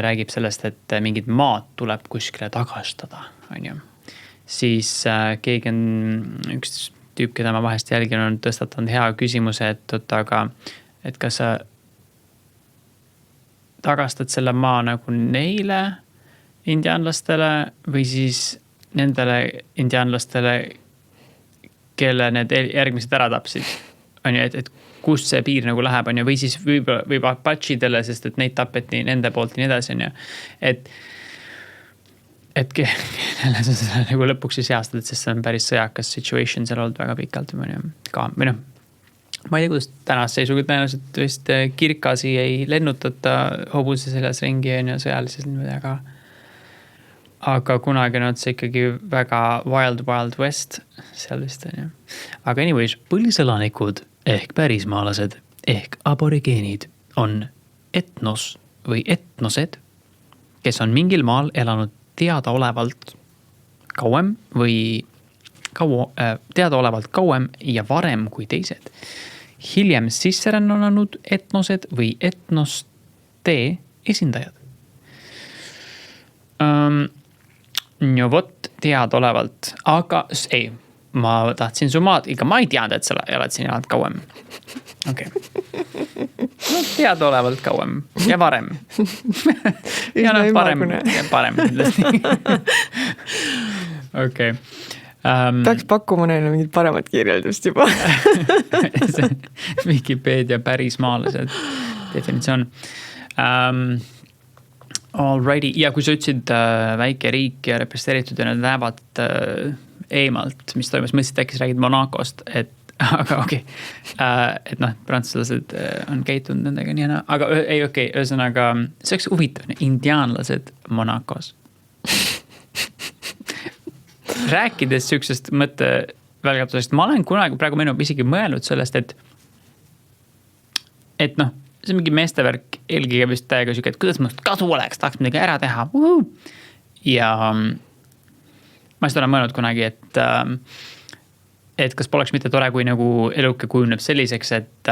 räägib sellest, et mingid maad tuleb kuskile tagastada, on ju. Siis keegi on üks tüüp, keda ma vahest jälgin, on tõstatanud hea küsimuse, et kas sa tagastad selle maa nagu neile indiaanlastele või siis nendele indiaanlastele, kelle need järgmised ära tapsid. On ju, et kust see piir nagu läheb, on ju, või siis võib Apachidele, sest et neid tapeti nende poolt ja nii edasi, on ju. Et kellele sa seda nagu lõpuks ei seastad, sest see on päris sõjakas situation seal olnud väga pikalt. Ma ei tea, kuidas tänast seisuga tõenäoliselt vist kirkasi ei lennutata hobuse seljas ringi ja sõjalises niimoodi, aga kunagi on see ikkagi väga wild west seal vist on ju. Aga anyways, põliselanikud ehk pärismaalased ehk aborigeenid on etnos või etnosed, kes on mingil maal elanud teadaolevalt kauem ja varem kui teised. Hiljem sisserännanud etnosed või etnoste esindajad. No vot, teadaolevalt, aga ei, ma tahtsin su maad, ikka ma ei teadnud, et sa elad siin elad kauem. Okay. No, teadaolevalt kauem ja varem. Ja parem kindlasti. Okay. Peaks pakkuma neile mingit paremat kirjeldust juba. Wikipedia pärismaalased definitsioon. Alrighty, ja kui sa ütlesid väike riik ja represseeritud ja nad näevad eemalt, mis toimus, mõtlesid äkki sa räägid Monacost, et aga okei. Et noh, prantslased on käitunud nendega nii, aga ei okei, ühesõnaga, see oleks huvitav, indiaanlased Monacos. Rääkides süksest mõttevälgatusest, ma olen kunagi praegu meenub isegi mõelnud sellest, et noh, see on mingi meestevärk eelkõige vist täiega süke, et kuidas must kasu oleks, tahaks midagi ära teha. Ja ma seda olen mõelnud kunagi, et kas poleks mitte tore, kui nagu eluke kujuneb selliseks, et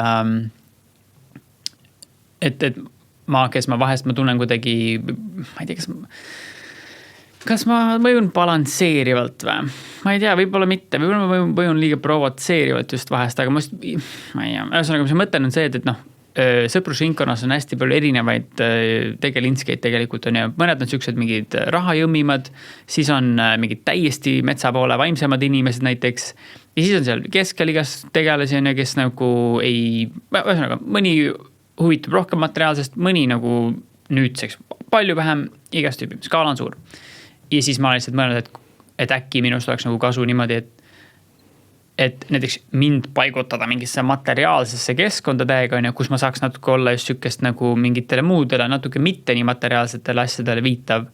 ma, kes ma vahest ma tunnen kuidagi, ma ei tea, kas ma mõjun balansseerivalt või? Ma ei tea, võib-olla mitte, võib-olla ma mõjun liiga provotseerivalt just vahest, aga ma ei tea, ühesõnaga, mis ma mõtlen on see, et noh, sõprusringkonnas on hästi palju erinevaid tegelinskeid tegelikult on ja mõned on sellised mingid rahajõmmimad, siis on mingid täiesti metsa poole vaimsemad inimesed näiteks ja siis on seal keskeligas tegelasi on ja kes nagu ei, ühesõnaga, mõni huvitub rohkem materiaalsest, mõni nagu nüüdseks palju vähem, igast tüüpi, skaala on suur. Ja siis ma olen lihtsalt mõelnud, et äkki minust oleks nagu kasu niimoodi, et näiteks mind paigutada mingisse materiaalsesse keskkonda täiega, kus ma saaks natuke olla just sükest nagu mingitele muudele, natuke mitte nii materiaalsetele asjadele viitav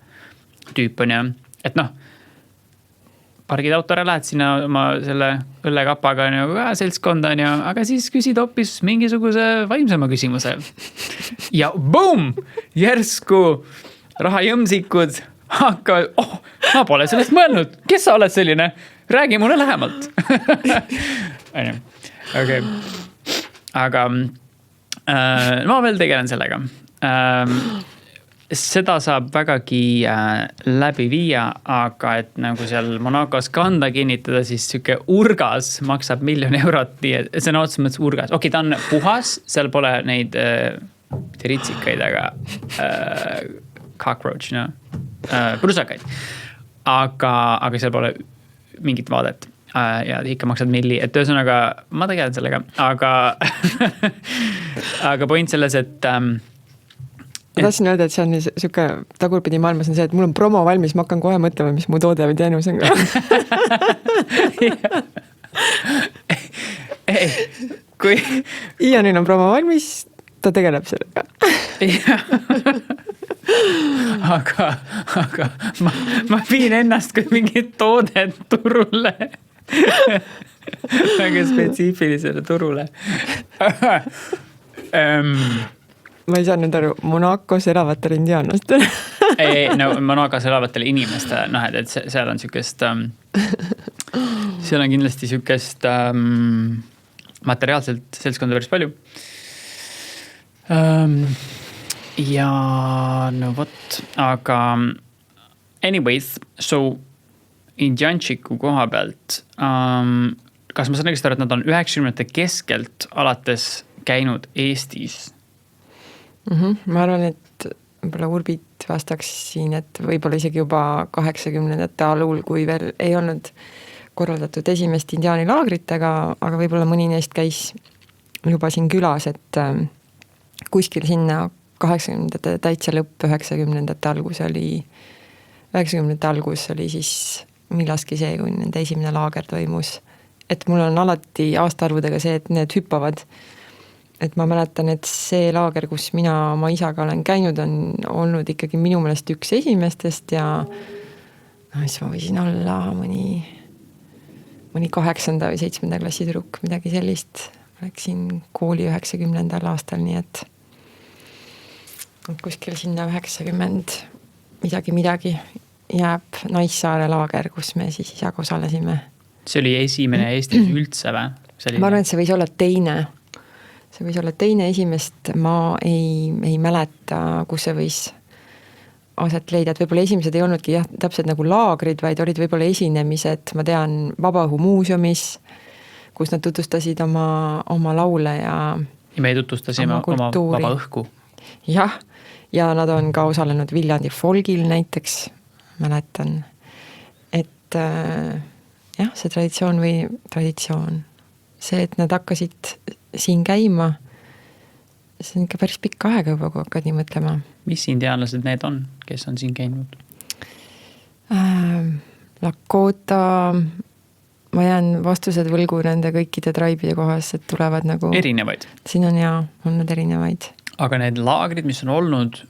tüüp on ja, et noh, pargid autore lähed sinna oma selle õllekapaga nagu seltskonda on ja, aga siis küsid hoopis mingisuguse vaimsema küsimuse. Ja boom! Järsku rahajõmsikud hakkavad, ma pole sellest mõelnud, kes sa oled selline? Räägi mulle lähemalt. Okay. Aga ma veel tegelen sellega. Seda saab vägagi läbi viia, aga et nagu seal Monacos kanda kinnitada, siis süke urgas maksab 1 000 000 eurot, see on otseses mõttes urgas. Okei, ta on puhas, seal pole neid ritsikaid, aga cockroach, no? Prusakaid. Aga seal pole mingit vaadet ja ikka maksad 1 000 000, et ühesõnaga ma tegelen sellega, aga point selles, et ma tahtsin öelda, et see on siuke tagurpidi maailmas on see, et mul on promo valmis, ma hakkan kohe mõtlema, mis mu toode või teenus on ka. Ei, kui Ianil on promo valmis, ta tegeleb sellega. aga ma viin ennast kui mingit toodet turule. Väga spetsiifilisele turule. Ma ei saa nüüd aru, Monacos elavatele indiaanlastele. Ei, no Monacos elavatele inimestele, noh, et seal on sükest, seal on kindlasti sükest materiaalselt seltskonda päris palju. Ja no vot, aga anyways, so Indiančiku koha pealt, kas ma saan õigesti aru, et nad on 90-ndate keskelt alates käinud Eestis? Ma arvan, et võib-olla Urbit vastaks siin, et võib-olla isegi juba 80-ndate alul, kui veel ei olnud korraldatud esimest indiaanilaagrit, aga võib-olla mõni neist käis juba siin külas, et kuskil sinna 80-ndate täitsa lõpp, 90-ndate algus oli 90-ndate algus oli siis millaski see, kui nende esimene laager toimus. Et mul on alati aastaarvudega see, et need hüppavad. Et ma mäletan, et see laager, kus mina oma isaga olen käinud, on olnud ikkagi minu meelest üks esimestest ja mis ma võisin olla mõni 8. või 7. klassi tüdruk, midagi sellist. Läksin kooli 90. aastal, nii et kuskil sinna 90 midagi jääb Naissaare laager, kus me siis isaga osalesime. See oli esimene Eestis üldse või? Ma arvan, et see võis olla teine. See võis olla teine, esimest ma ei mäleta, kus see võis aset leida, et võib-olla esimesed ei olnudki täpselt nagu laagrid, vaid olid võib-olla esinemised, ma tean, Vabaõhumuuseumis, kus nad tutvustasid oma laule ja me tutvustasime oma vaba õhku. Jah, ja nad on ka osalenud Viljandi folgil näiteks, mäletan, et jah, see traditsioon, see, et nad hakkasid siin käima see on ikka päris pikk aega juba, kui hakkad nii mõtlema. Mis indiaanlased need on, kes on siin käinud? Lakota, ma jään vastused võlgu nende kõikide traibide kohas, et tulevad nagu... Erinevaid? Siin on olnud erinevaid. Aga need laagrid, mis on olnud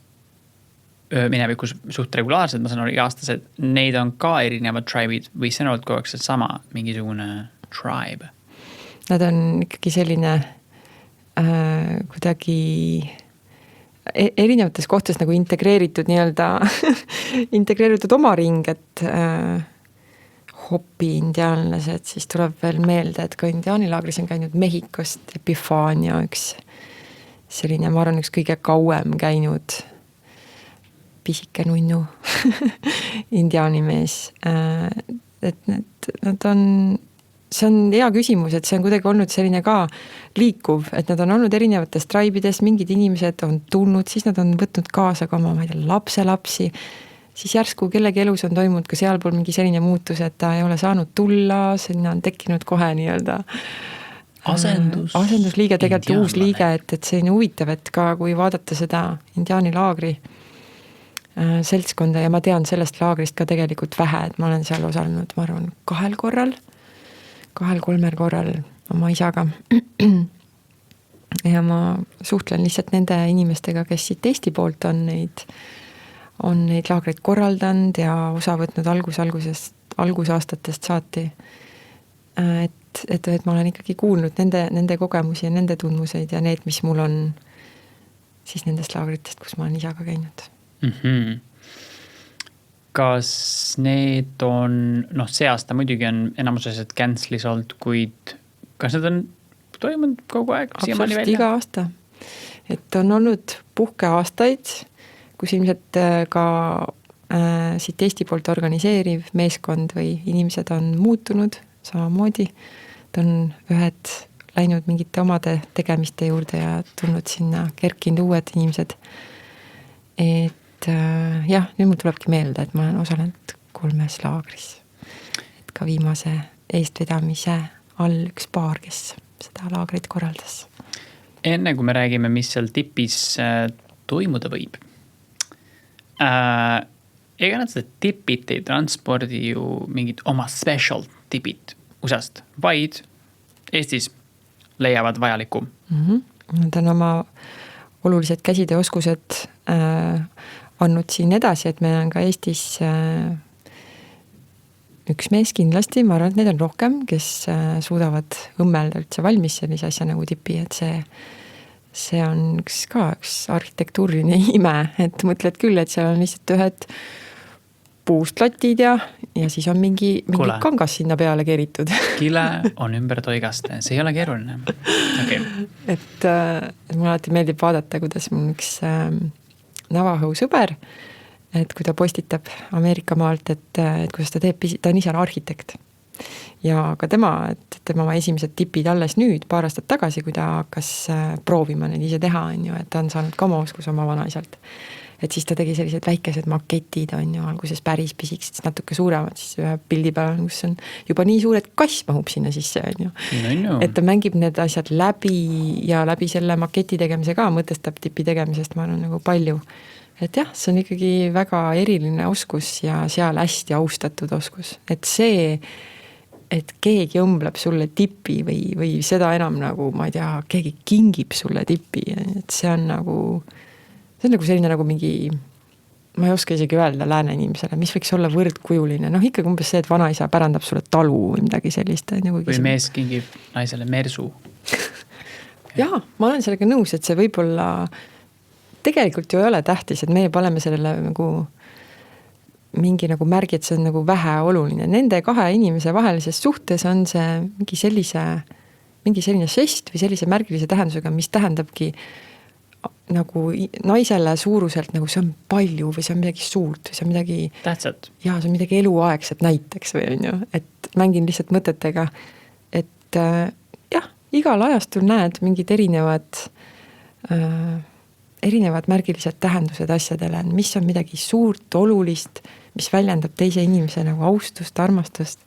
minevikus suht regulaarsed, ma saan aru aastased, neid on ka erinevad tribe'id või see on olnud kogu aeg sama mingisugune tribe? Nad on ikkagi selline kuidagi erinevates kohtades nagu integreeritud nii-öelda integreeritud oma ring, et hopi indiaanlased, siis tuleb veel meelde, et ka indiaanilaagris on käinud Mehhikost Epifania, üks selline, ma arvan, üks kõige kauem käinud pisike nunnu indiaanimees. Et nad on, see on hea küsimus, et see on kuidagi olnud selline ka liikuv, et nad on olnud erinevates traibides, mingid inimesed on tulnud, siis nad on võtnud kaasa ka oma, ma ei tea, lapselapsi, siis järsku kellegi elus on toimunud ka sealpool mingi selline muutus, et ta ei ole saanud tulla, sinna on tekkinud kohe nii-öelda asendusliige, tegelikult uus liige, et see on huvitav, et ka kui vaadata seda indiaanilaagri seltskonda ja ma tean sellest laagrist ka tegelikult vähe, et ma olen seal osalenud, ma arvan, 2-3 korral oma isaga. Ja ma suhtlen lihtsalt nende inimestega, kes siit Eesti poolt on neid laagreid korraldanud ja osa võtnud algusaastatest saati. Et ma olen ikkagi kuulnud nende kogemusi ja nende tundmuseid ja need, mis mul on siis nendest laagritest, kus ma olen isaga käinud. Mm-hmm. Kas need on, see aasta muidugi on enamus asjad cancelis olnud, kuid kas need on toimunud kogu aeg siiamaani välja? Iga aasta. Et on olnud puhkeaastaid, kus ilmselt ka siit Eesti poolt organiseeriv meeskond või inimesed on muutunud samamoodi. Et on ühed läinud mingite omade tegemiste juurde ja tulnud sinna kerkinud uued inimesed. Et jah, nüüd mul tulebki meelde, et ma olen osalenud 3 laagris. Et ka viimase eestvedamise all üks paar, kes seda laagrit korraldas. Enne kui me räägime, mis seal tipis toimuda võib. Ega nad seda tipit ei transpordi ju mingid oma special tipid USA-st, vaid Eestis leiavad vajaliku. Nad on oma olulised käsitööoskused andnud siin edasi, et meil on ka Eestis üks mees kindlasti, ma arvan, et need on rohkem, kes suudavad õmmelda üldse valmis sellise asja nagu tipi, et see on üks arhitektuuriline ime, et mõtled küll, et seal on lihtsalt ühed puust latid ja siis on mingi kangas sinna peale keeritud. Kile on ümber toigaste, see ei ole keeruline. Okay. Et mulle alati meeldib vaadata, kuidas mul üks Navajo sõber, et kui ta postitab Ameerika maalt, et kuidas ta teeb, ta on ise arhitekt. Ja ka tema esimesed tipid alles nüüd, paar aastat tagasi, kui ta hakkas proovima neid ise teha, et ta on saanud ka oma oskus oma vanaisalt. Et siis ta tegi sellised väikesed maketid, alguses päris pisikesed, natuke suuremad, siis ühe pildi peal, kus on juba nii suur, et kass mahub sinna sisse. Et ta mängib need asjad läbi ja läbi selle maketi tegemise ka mõtestab tipi tegemisest, ma arvan nagu palju. Et jah, see on ikkagi väga eriline oskus ja seal hästi austatud oskus. Et see, et keegi õmbleb sulle tipi või seda enam nagu, ma ei tea, keegi kingib sulle tipi, et see on nagu selline nagu mingi, ma ei oska isegi öelda lääne inimesele, mis võiks olla võrdkujuline. Ikkagi umbes see, et vanaisa pärandab sulle talu või midagi sellist. Või mees kingib naisele mersu. Jaa, ma olen sellega nõus, et see võib-olla tegelikult ju ei ole tähtis, et meie paneme sellele nagu mingi nagu märgi, et see on nagu vähe oluline. Nende 2 inimese vahelises suhtes on see mingi selline žest või sellise märgilise tähendusega, mis tähendabki nagu naisele suuruselt nagu see on palju või see on midagi suurt või see on midagi tähtsat. Ja see on midagi eluaegset näiteks või on ju, et mängin lihtsalt mõtetega, et jah, igal ajastul näed mingid erinevad märgilised tähendused asjadele, mis on midagi suurt, olulist, mis väljendab teise inimese nagu austust, armastust.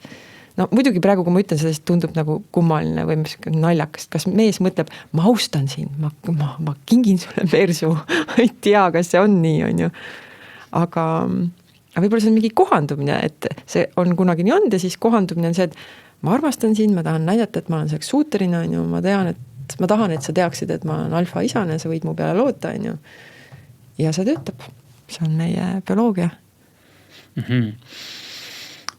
no muidugi praegu, kui ma ütlen seda, siis tundub nagu kummaline või naljakas, kas mees mõtleb, ma austan sind, ma kingin sulle persu, ei tea, kas see on nii, on ju. Aga võib-olla see on mingi kohandumine, et see on kunagi nii olnud ja siis kohandumine on see, et ma armastan sind, ma tahan näidata, et ma olen selleks suuteline, on ju, ma tahan, et sa teaksid, et ma olen alfa isane, sa võid mu peale loota, on ju. Ja see töötab, see on meie bioloogia.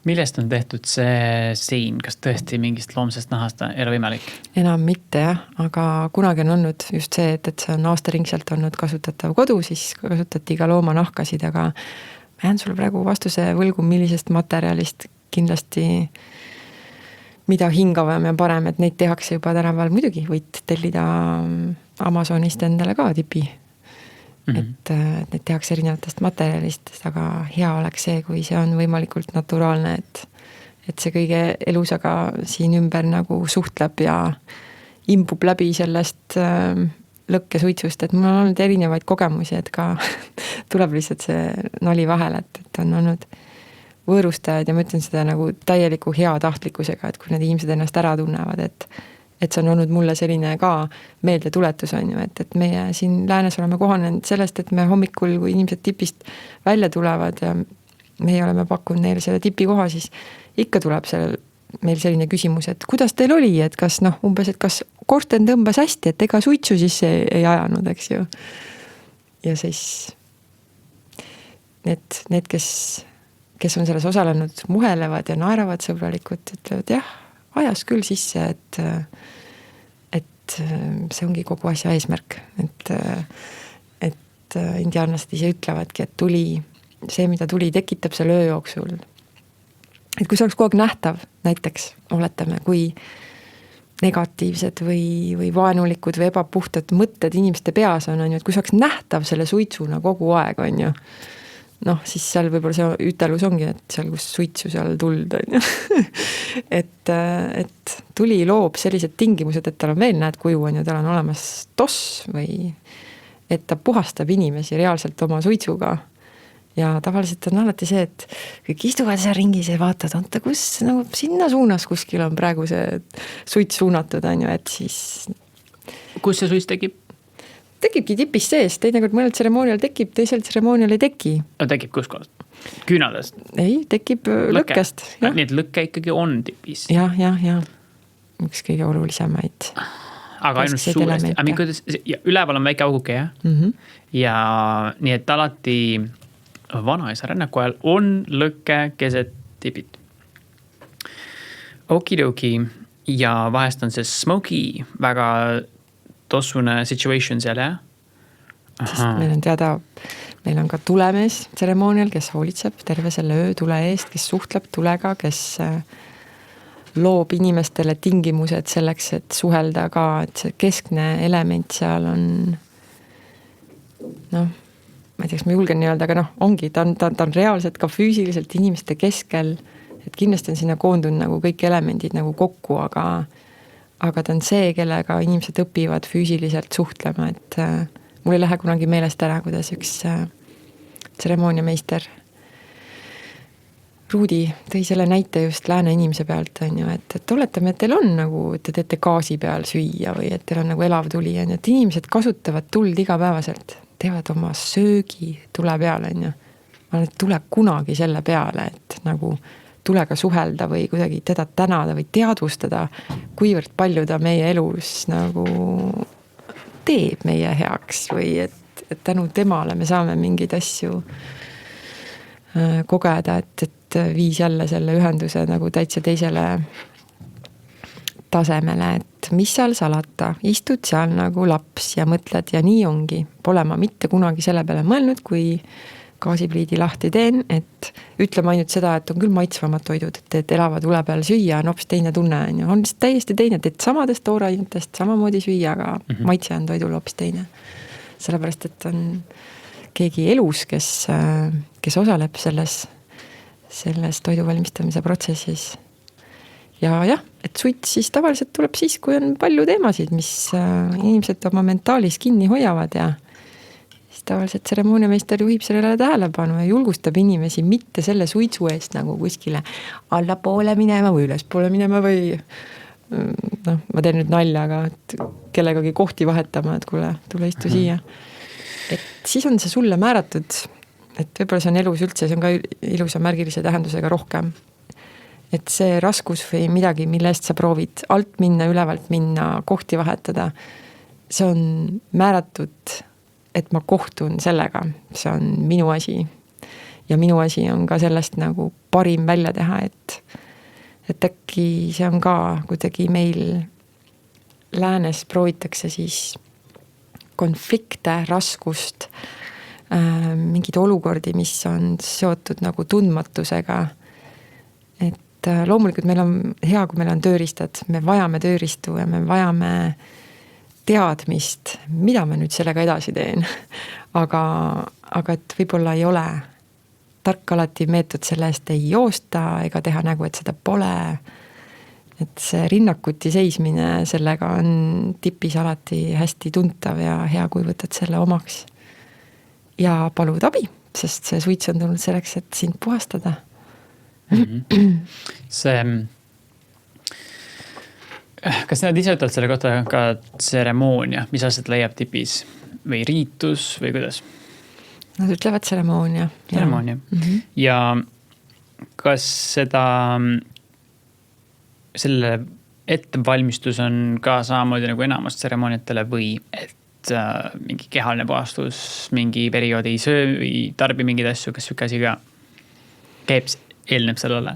Millest on tehtud see sein? Kas tõesti mingist loomsest nahast ei ole võimalik? Enam mitte jah, aga kunagi on olnud just see, et see on aastaringselt olnud kasutatav kodu, siis kasutati ka looma nahkasid, aga ma jään sulle praegu vastuse võlgu, millisest materjalist kindlasti mida hingavam ja parem, et neid tehakse juba tänapäeval muidugi, võid tellida Amazonist endale ka tipi. Et need tehakse erinevatest materjalist, aga hea oleks see, kui see on võimalikult naturaalne, et see kõige elusaga siin ümber nagu suhtleb ja imbub läbi sellest lõkkesuitsust, et mul on olnud erinevaid kogemusi, et ka tuleb lihtsalt see nali vahele, et on olnud võõrustajad ja ma ütlen seda nagu täieliku hea tahtlikkusega, et kui need inimesed ennast ära tunnevad, et see on olnud mulle selline ka meeldetuletus on ju, et meie siin läänes oleme kohanenud sellest, et me hommikul, kui inimesed tipist välja tulevad ja meie oleme pakkunud neile selle tipi koha, siis ikka tuleb meil selline küsimus, et kuidas teil oli, et kas umbes, et kas korsten tõmbas hästi, et ega suitsu sisse ei ajanud, eks ju. Ja siis need kes on selles osalenud, muhelevad ja naeravad sõbralikult, ütlevad jah, ajas küll sisse, et see ongi kogu asja eesmärk, et indiaanlased ise ütlevadki, et see, mida tuli tekitab selle öö jooksul. Et kui see oleks kogu aeg nähtav, näiteks oletame, kui negatiivsed või vaenulikud või ebapuhtad mõtted inimeste peas on ju, et kui see oleks nähtav selle suitsuna kogu aeg, on ju, siis seal võib-olla see ütelus ongi, et seal, kus suitsu, seal tuld on ju. et tuli loob sellised tingimused, et tal on veel näed kuju on ju, tal on olemas toss või et ta puhastab inimesi reaalselt oma suitsuga. Ja tavaliselt on alati see, et kõik istuvad seal ringis ja vaatad, on ta kus, sinna suunas kuskil on praegu see suits suunatud on ju, et siis. Kus see suits tekib? Tekibki tipis sees, teinekord mõnel tseremoonial tekib, teisel tseremoonial ei teki. Tekib kus kohast? Küünadest? Ei, tekib lõkkest. Nii et lõkke ikkagi on tipis? Ja. Üks kõige olulisemaid. Aga ainult suuresti. Üleval on väike auguke, jah? Ja nii, et alati vanaisa rännaku ajal on lõkke keset tipid. Okidoki. Ja vahest on see smoky väga tossune situation seal, jah? Meil on teada, meil on ka tulemees tseremoonial, kes hoolitseb terve selle öö tule eest, kes suhtleb tulega, kes loob inimestele tingimused selleks, et suhelda ka, et see keskne element seal on ma ei tea, kas ma julgen nii öelda, aga ongi, ta on reaalselt ka füüsiliselt inimeste keskel, et kindlasti on sinna koondunud nagu kõik elemendid nagu kokku, aga ta on see, kellega inimesed õpivad füüsiliselt suhtlema, et mul ei lähe kunagi meelest ära, kuidas üks tseremooniameister Ruudi tõi selle näite just lääne inimese pealt, on ju, et oletame, et teil on nagu, et te teete gaasi peal süüa või et teil on nagu elav tuli, on ju, et inimesed kasutavad tuld igapäevaselt, teevad oma söögi tule peale, on ju. Ma nüüd tule kunagi selle peale, et nagu tulega suhelda või kuidagi teda tänada või teadvustada, kuivõrd palju ta meie elus nagu teeb meie heaks või et tänu temale me saame mingeid asju kogeda, et viis jälle selle ühenduse nagu täitsa teisele tasemele, et mis seal salata, istud seal nagu laps ja mõtled ja nii ongi. Pole ma mitte kunagi selle peale mõelnud, kui gaasipliidi lahti teen, et ütleme ainult seda, et on küll maitsvamad toidud, et elava tule peal süüa on hoopis teine tunne, on täiesti teine, et samadest toorainetest samamoodi süüa, aga maitse on toidul hoopis teine. Sellepärast, et on keegi elus, kes osaleb selles toidu valmistamise protsessis. Ja jah, et suits siis tavaliselt tuleb siis, kui on palju teemasid, mis inimesed oma mentaalis kinni hoiavad ja tavaliselt tseremooniameister juhib sellele tähelepanu ja julgustab inimesi mitte selle suitsu eest nagu kuskile allapoole minema või ülespoole minema või ma teen nüüd nalja, aga et kellegagi kohti vahetama, et kuule, tule istu siia. Et siis on see sulle määratud, et võib-olla see on elus üldse, see on ka ilusa märgilise tähendusega rohkem. Et see raskus või midagi, mille eest sa proovid alt minna, ülevalt minna, kohti vahetada, see on määratud, et ma kohtun sellega, see on minu asi. Ja minu asi on ka sellest nagu parim välja teha, et äkki see on ka kuidagi meil läänes proovitakse siis konflikte, raskust, mingid olukordi, mis on seotud nagu tundmatusega. Et loomulikult meil on hea, kui meil on tööriistad, me vajame tööriistu ja me vajame teadmist, mida ma nüüd sellega edasi teen. aga et võib-olla ei ole tark alati meetod selle eest ei joosta ega teha nägu, et seda pole. Et see rinnakuti seismine sellega on tipis alati hästi tuntav ja hea, kui võtad selle omaks. Ja palud abi, sest see suits on tulnud selleks, et sind puhastada. Kas nad ise ütlevad selle kohta ka tseremoonia, mis asjad leiab tipis või riitus või kuidas? Nad ütlevad tseremoonia. Tseremoonia. Ja kas selle ettevalmistus on ka samamoodi nagu enamus tseremooniatele või et mingi kehaline puhastus, mingi perioodi ei söö või tarbi mingeid asju, kas süke asi ka eelneb sellele?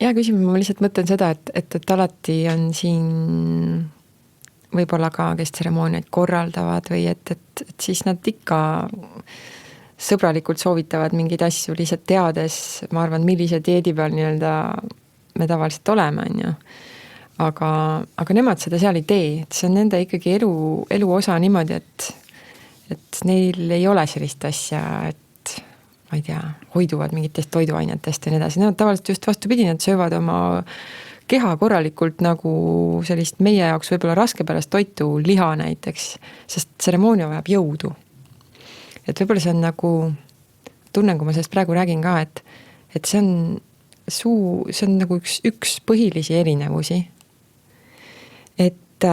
Hea küsimus, ma lihtsalt mõtlen seda, et alati on siin võib-olla ka, kes tseremooniaid korraldavad või et siis nad ikka sõbralikult soovitavad mingeid asju lihtsalt teades, ma arvan, millise dieedi peal nii-öelda me tavaliselt oleme, on ju. Aga nemad seda seal ei tee, et see on nende ikkagi elu osa niimoodi, et neil ei ole sellist asja, et ma ei tea, hoiduvad mingitest toiduainetest ja nii edasi. Nad tavaliselt just vastupidi, nad söövad oma keha korralikult nagu sellist meie jaoks võib-olla raskepärast toitu, liha näiteks, sest tseremoonia vajab jõudu. Et võib-olla see on nagu, tunnen, kui ma sellest praegu räägin ka, et see on nagu üks põhilisi erinevusi. Et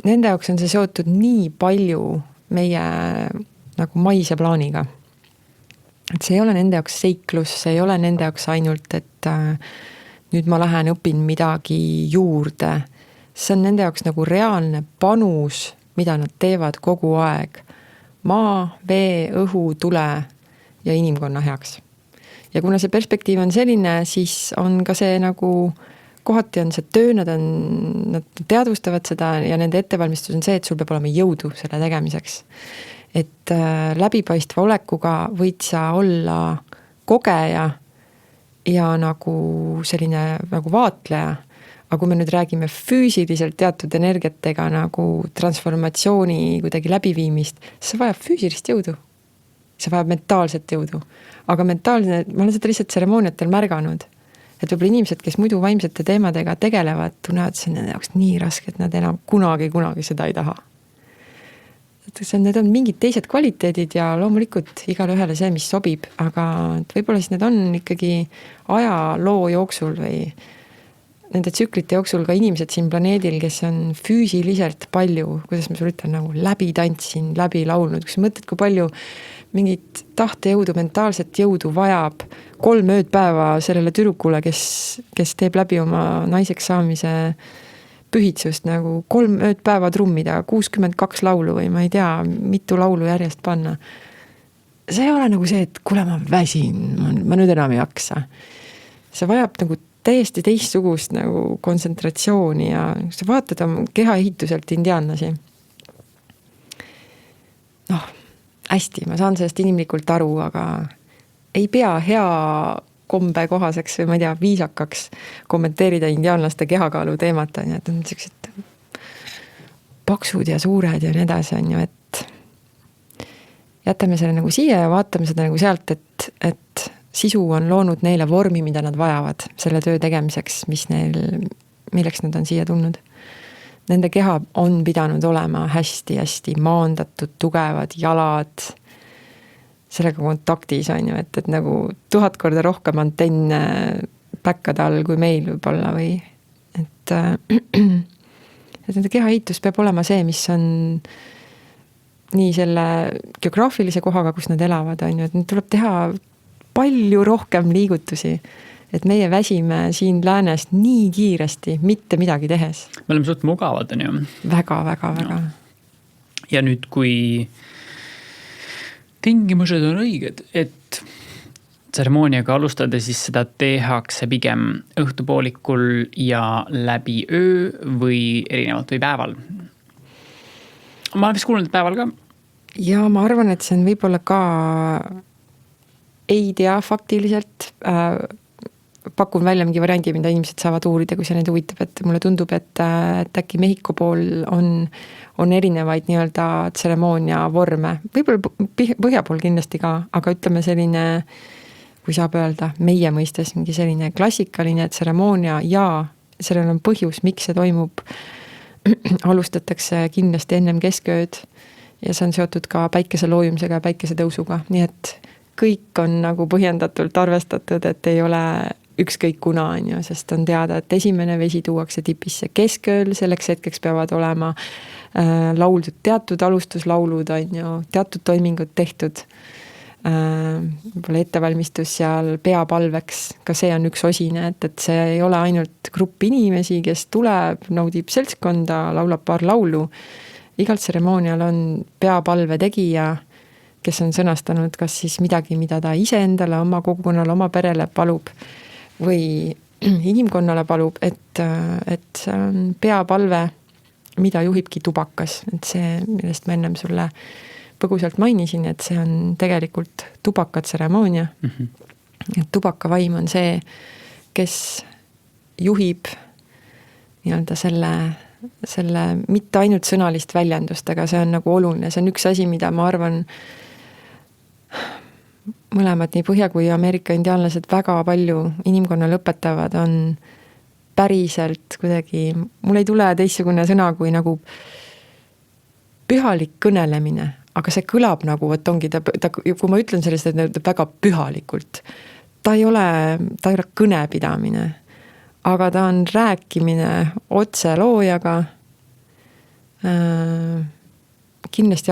nende jaoks on see seotud nii palju meie nagu maise plaaniga. Et see ei ole nende jaoks seiklus, see ei ole nende jaoks ainult, et nüüd ma lähen õpin midagi juurde. See on nende jaoks nagu reaalne panus, mida nad teevad kogu aeg. Maa, vee, õhu, tule ja inimkonna heaks. Ja kuna see perspektiiv on selline, siis on ka see nagu, kohati on see töö, nad teadvustavad seda ja nende ettevalmistus on see, et sul peab olema jõudu selle tegemiseks. Et läbipaistva olekuga võid sa olla kogeja ja nagu selline nagu vaatleja, aga kui me nüüd räägime füüsiliselt teatud energiatega nagu transformatsiooni kuidagi läbiviimist, see vajab füüsilist jõudu. See vajab mentaalset jõudu. Aga mentaalne, ma olen seda lihtsalt tseremooniatel märganud, et võib-olla inimesed, kes muidu vaimsete teemadega tegelevad, tunnevad, see on nende jaoks nii raske, et nad enam kunagi seda ei taha. Need on mingid teised kvaliteedid ja loomulikult igale ühele see, mis sobib, aga võib-olla siis need on ikkagi ajaloo jooksul või nende tsüklite jooksul ka inimesed siin planeedil, kes on füüsiliselt palju, kuidas ma sulle ütlen, nagu läbi tantsin, läbi laulnud, kui sa mõtled, kui palju mingit tahtejõudu, mentaalset jõudu vajab 3 öödpäeva sellele tüdrukule, kes teeb läbi oma naiseks saamise pühitsust nagu 3 öödpäeva trummida, 62 laulu või ma ei tea, mitu laulu järjest panna. See ei ole nagu see, et kuule, ma väsin, ma nüüd enam ei jaksa. See vajab nagu täiesti teistsugust nagu kontsentratsiooni ja sa vaatad oma kehaehituselt indiaanlasi. Hästi, ma saan sellest inimlikult aru, aga ei pea hea kombe kohaseks või ma ei tea, viisakaks kommenteerida indiaanlaste kehakaalu teemat, et on sellised paksud ja suured ja nii edasi, on ju, et jätame selle nagu siia ja vaatame seda nagu sealt, et sisu on loonud neile vormi, mida nad vajavad selle töö tegemiseks, milleks nad on siia tulnud. nende keha on pidanud olema hästi-hästi maandatud, tugevad jalad, sellega kontaktis on ju, et nagu 1000 korda rohkem antenne päkkade all kui meil võib-olla või et nende kehaehitus peab olema see, mis on nii selle geograafilise kohaga, kus nad elavad, on ju, et tuleb teha palju rohkem liigutusi, et meie väsime siin läänes nii kiiresti, mitte midagi tehes. Me oleme suht mugavad, on ju. Väga. No. Ja nüüd, kui tingimused on õiged, et tseremooniaga alustada, siis seda tehakse pigem õhtupoolikul ja läbi öö või erinevalt või päeval. Ma olen vist kuulnud päeval ka. Ja ma arvan, et see on võib-olla ka ei tea faktiliselt. Pakun välja mingi variandi, mida inimesed saavad uurida, kui see neid huvitab, et mulle tundub, et äkki Mehhiko pool on erinevaid nii-öelda tseremoonia vorme. Võib-olla põhja pool kindlasti ka, aga ütleme selline, kui saab öelda, meie mõistes mingi selline klassikaline tseremoonia ja sellel on põhjus, miks see toimub. Alustatakse kindlasti ennem keskööd ja see on seotud ka päikese loojumisega ja päikese tõusuga, nii et kõik on nagu põhjendatult arvestatud, et ei ole ükskõik kuna on ju, sest on teada, et esimene vesi tuuakse tipisse keskööl, selleks hetkeks peavad olema lauldud teatud alustuslaulud on ju, teatud toimingud tehtud, võib-olla ettevalmistus seal peapalveks, ka see on üks osine, et see ei ole ainult grupp inimesi, kes tuleb, naudib seltskonda, laulab paar laulu. Igal tseremoonial on peapalve tegija, kes on sõnastanud kas siis midagi, mida ta ise endale, oma kogukonnale, oma perele palub või inimkonnale palub, et see on peapalve, mida juhibki tubakas, et see, millest ma ennem sulle põgusalt mainisin, et see on tegelikult tubakatseremoonia. Et tubaka vaim on see, kes juhib nii-öelda selle mitte ainult sõnalist väljendust, aga see on nagu oluline, see on üks asi, mida ma arvan mõlemad nii Põhja kui Ameerika indiaanlased väga palju inimkonnale õpetavad, on päriselt kuidagi, mul ei tule teistsugune sõna kui nagu pühalik kõnelemine, aga see kõlab nagu, et ongi ta, kui ma ütlen sellest, et ta väga pühalikult, ta ei ole kõnepidamine, aga ta on rääkimine otse loojaga, kindlasti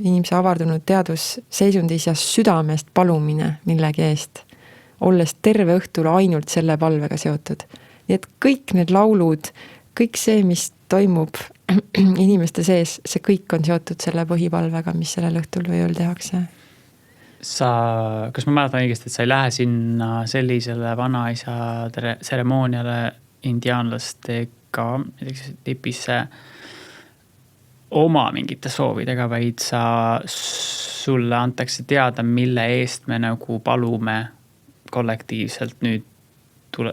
inimese avardunud teadusseisundis ja südamest palumine millegi eest, olles terve õhtul ainult selle palvega seotud. Nii et kõik need laulud, kõik see, mis toimub inimeste sees, see kõik on seotud selle põhipalvega, mis sellel õhtul või ööl tehakse. Kas ma mäletan õigesti, et sa ei lähe sinna sellisele vanaisa tseremooniale indiaanlastega, näiteks tipisse oma mingite soovidega, vaid sulle antakse teada, mille eest me nagu palume kollektiivselt nüüd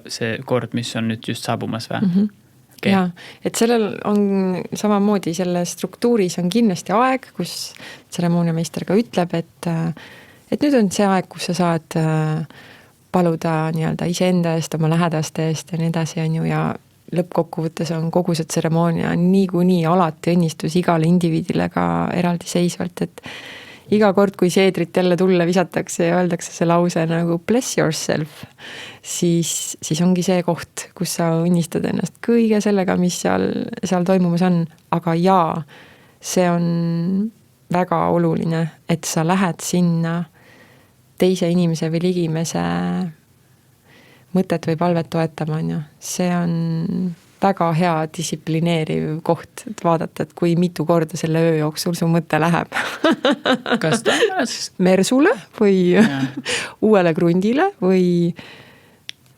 see kord, mis on nüüd just saabumas või? Okay. Ja, et sellel on samamoodi selle struktuuris on kindlasti aeg, kus tseremooniameister ka ütleb, et nüüd on see aeg, kus sa saad paluda nii-öelda iseenda eest, oma lähedaste eest ja nii edasi on ju, ja lõppkokkuvõttes on kogu see tseremoonia niikuinii alati õnnistus igale indiviidile ka eraldi seisvalt, et iga kord, kui seedrit jälle tulle visatakse ja öeldakse see lause nagu bless yourself, siis ongi see koht, kus sa õnnistad ennast kõige sellega, mis seal toimumas on, aga jaa, see on väga oluline, et sa lähed sinna teise inimese või ligimese mõtet või palvet toetama, on ju. See on väga hea distsiplineeriv koht, et vaadata, et kui mitu korda selle öö jooksul su mõte läheb. Kas ta on mersule või uuele krundile või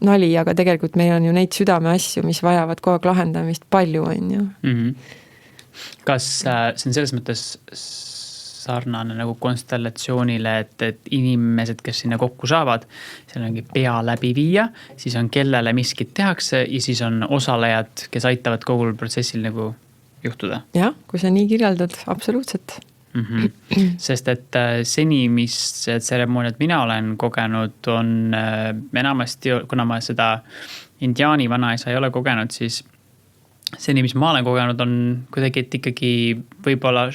nali, aga tegelikult meil on ju neid südame asju, mis vajavad kogu aeg lahendamist palju, on ju. Kas see on selles mõttes sarnane nagu konstellatsioonile, et inimesed, kes sinna kokku saavad, seal ongi pea läbi viia, siis on kellele miskit tehakse ja siis on osalejad, kes aitavad kogul protsessil nagu juhtuda. Jah, kui sa nii kirjeldad, absoluutselt. Sest et seni, mis tseremooniat mina olen kogenud, on enamasti, kuna ma seda indiaani vanaisa ei ole kogenud, siis seni, mis ma olen kogenud, on kuidagi, et ikkagi võib-olla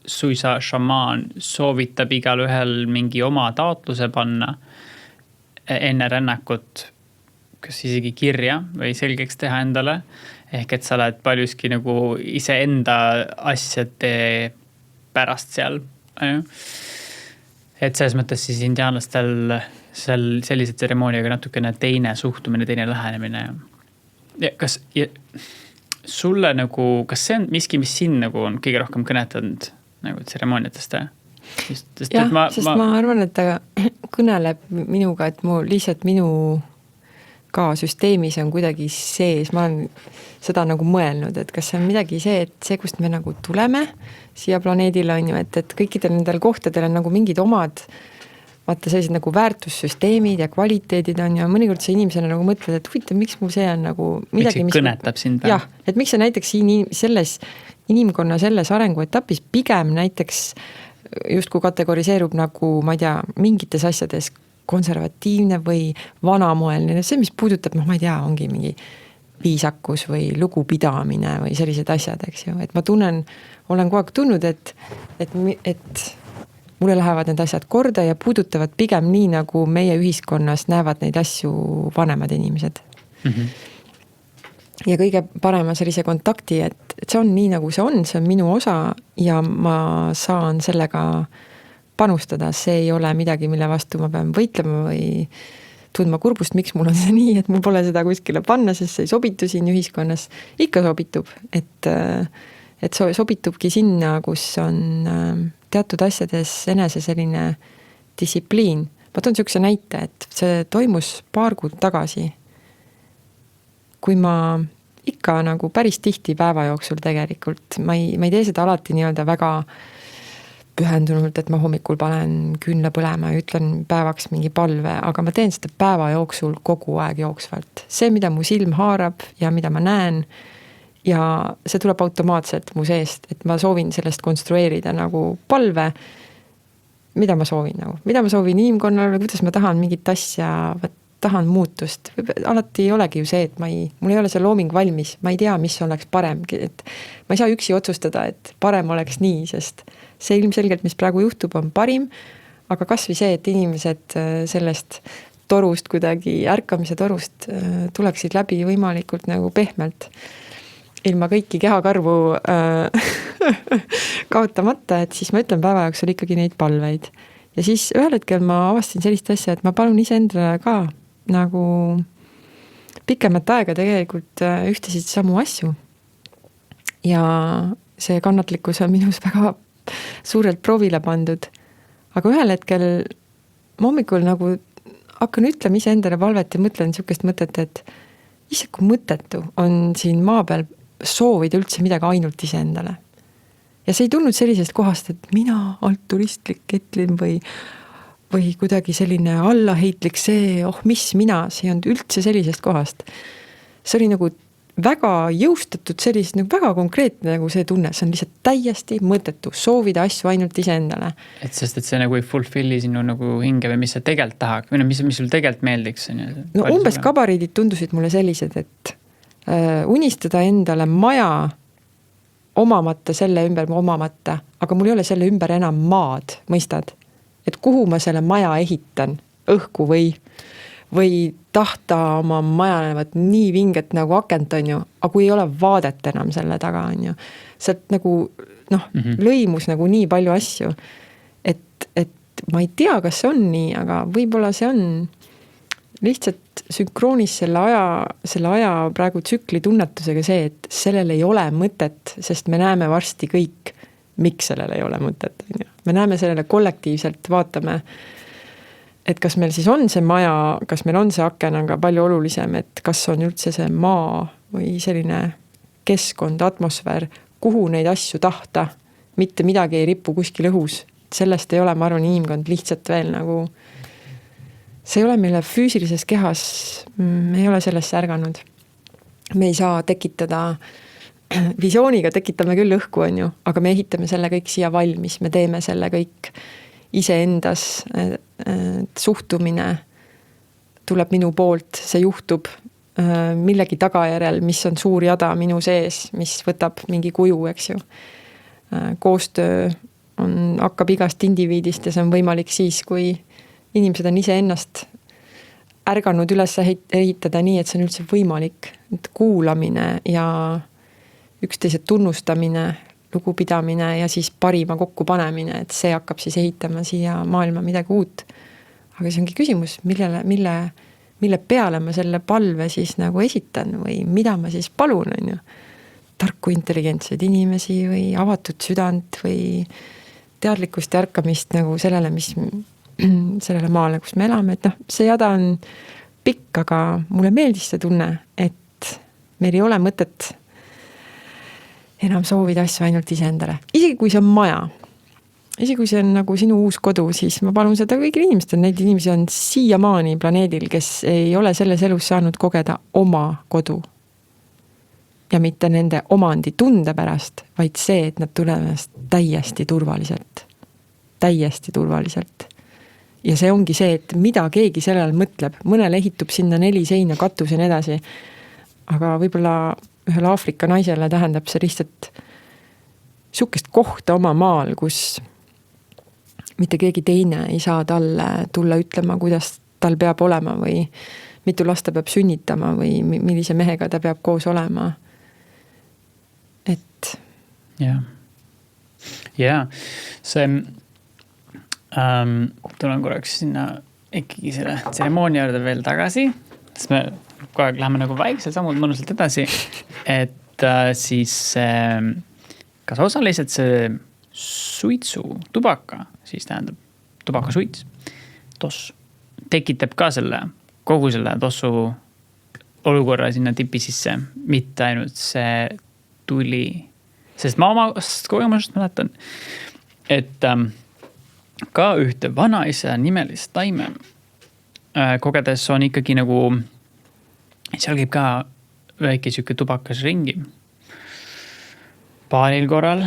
suisa šamaan soovitab igal ühel mingi oma taotluse panna enne rännakut, kas isegi kirja või selgeks teha endale. Ehk et sa oled paljuski nagu iseenda asjade pärast seal. Et selles mõttes siis indiaanlastel seal sellise tseremooniaga natukene teine suhtumine, teine lähenemine. Ja kas sulle nagu, kas see on miski, mis siin nagu on kõige rohkem kõnetanud nagu tseremooniatest? Sest ma arvan, et ta kõneleb minuga, et minu ka süsteemis on kuidagi sees, ma olen seda nagu mõelnud, et kas see on midagi et see, kust me nagu tuleme siia planeedile on ju, et kõikidel nendel kohtadel on nagu mingid omad vaata sellised nagu väärtussüsteemid ja kvaliteedid on ja mõnikord see inimesena nagu mõtled, et huvitav, miks mul see on nagu midagi, mis kõnetab sind? Jah, et miks see näiteks selles inimkonna selles arenguetapis pigem näiteks justkui kategoriseerub nagu, ma ei tea, mingites asjades konservatiivne või vanamoeline, see, mis puudutab, ma ei tea, ongi mingi viisakus või lugupidamine või sellised asjad, eks ju, et ma olen kogu aeg tundnud, et mulle lähevad need asjad korda ja puudutavad pigem nii, nagu meie ühiskonnas näevad neid asju vanemad inimesed. Ja kõige parema sellise kontakti, et see on nii, nagu see on minu osa ja ma saan sellega panustada, see ei ole midagi, mille vastu ma pean võitlema või tundma kurbust, miks mul on see nii, et mul pole seda kuskile panna, sest see ei sobitu siin ühiskonnas. Ikka sobitub, et sobitubki sinna, kus on teatud asjades enese selline distsipliin. Ma toon niisuguse näite, et see toimus paar kuud tagasi, kui ma ikka nagu päris tihti päeva jooksul tegelikult, ma ei tee seda alati nii-öelda väga pühendunult, et ma hommikul panen küünla põlema ja ütlen päevaks mingi palve, aga ma teen seda päeva jooksul kogu aeg jooksvalt. See, mida mu silm haarab ja mida ma näen ja see tuleb automaatselt mu seest, et ma soovin sellest konstrueerida nagu palve, mida ma soovin inimkonnale, kuidas ma tahan mingit asja, tahan muutust. Alati ei olegi ju see, et mul ei ole see looming valmis, ma ei tea, mis oleks parem, et ma ei saa üksi otsustada, et parem oleks nii, sest see ilmselgelt, mis praegu juhtub, on parim, aga kas või see, et inimesed sellest torust kuidagi, ärkamise torust tuleksid läbi võimalikult nagu pehmelt, ilma kõiki kehakarvu kaotamata, et siis ma ütlen päeva jooksul ikkagi neid palveid. Ja siis ühel hetkel ma avastin sellist asja, et ma palun iseendale ka nagu pikemat aega tegelikult ühtesid samu asju. Ja see kannatlikkus on minus väga suurelt proovile pandud. Aga ühel hetkel ma hommikul nagu hakkan ütlema iseendale palvet ja mõtlen niisugust mõtet, et ise kui mõttetu on siin maa peal soovida üldse midagi ainult iseendale. Ja see ei tulnud sellisest kohast, et mina altruistlik ketlin või kuidagi selline allaheitlik see, mis mina, see on üldse sellisest kohast. See oli nagu väga jõustatud sellist, nagu väga konkreetne nagu see tunne, see on lihtsalt täiesti mõttetu soovida asju ainult iseendale. Et sest, et see nagu ei fulfilli sinu nagu hinge või mis sa tegelikult tahad, või mis sul tegelikult meeldiks? No umbes kabariidid tundusid mulle sellised, et unistada endale maja omamata selle ümber omamata, aga mul ei ole selle ümber enam maad, mõistad? Et kuhu ma selle maja ehitan, õhku või tahta oma majanevat nii vinget nagu akent on ju, aga kui ei ole vaadet enam selle taga on ju, sealt nagu lõimus nagu nii palju asju, et ma ei tea, kas see on nii, aga võib-olla see on lihtsalt sünkroonis selle aja praegu tsükli tunnetusega see, et sellel ei ole mõtet, sest me näeme varsti kõik, miks sellel ei ole mõtet. Me näeme sellele kollektiivselt, vaatame, et kas meil siis on see maja, kas meil on see aken, aga palju olulisem, et kas on üldse see maa või selline keskkond, atmosfäär, kuhu neid asju tahta, mitte midagi ei ripu kuskil õhus. Sellest ei ole, ma arvan, inimkond lihtsalt veel nagu see ei ole meile füüsilises kehas, me ei ole sellest ärganud. Me ei saa tekitada, visiooniga tekitame küll õhku, on ju, aga me ehitame selle kõik siia valmis, me teeme selle kõik iseendas, suhtumine tuleb minu poolt, see juhtub, millegi tagajärjel, mis on suur jada minu sees, mis võtab mingi kuju, eks ju. Koostöö hakkab igast indiviidist ja see on võimalik siis, kui inimesed on ise ennast ärganud üles ehitada nii, et see on üldse võimalik. Et kuulamine ja üksteise tunnustamine, lugupidamine ja siis parima kokkupanemine, et see hakkab siis ehitama siia maailma midagi uut. Aga see ongi küsimus, mille peale ma selle palve siis nagu esitan või mida ma siis palun, on ju. Tarku intelligentseid inimesi või avatud südant või teadlikkust ja ärkamist nagu sellele, sellele maale, kus me elame, et see jada on pikk, aga mulle meeldis see tunne, et meil ei ole mõtet enam soovida asju ainult iseendale. Isegi kui see on maja, isegi kui see on nagu sinu uus kodu, siis ma palun seda kõigil inimestel, neid inimesi on siiamaani planeedil, kes ei ole selles elus saanud kogeda oma kodu. Ja mitte nende omandi tunde pärast, vaid see, et nad tulevad täiesti turvaliselt. Täiesti turvaliselt. Ja see ongi see, et mida keegi sellel mõtleb. Mõnel ehitub sinna 4 seina, katus ja nii edasi. Aga võib-olla ühel Aafrika naisele tähendab see lihtsalt sihukest kohta oma maal, kus mitte keegi teine ei saa talle tulla ütlema, kuidas tal peab olema või mitu last ta peab sünnitama või millise mehega ta peab koos olema. Et ja see tulen korraks sinna ikkagi selle tseremoonia juurde veel tagasi, sest me kogu aeg läheme nagu vaikselt sammud mõnusalt edasi, et siis kas osaliselt see suitsu, tubaka, siis tähendab tubakasuits, toss, tekitab ka kogu selle tossu olukorra sinna tipi sisse, mitte ainult see tuli, sest ma oma kogemusest mäletan, et ka ühte vanaisa nimelist taime kogedes on ikkagi nagu, seal käib ka väike siuke tubakas ringi. Paaril korral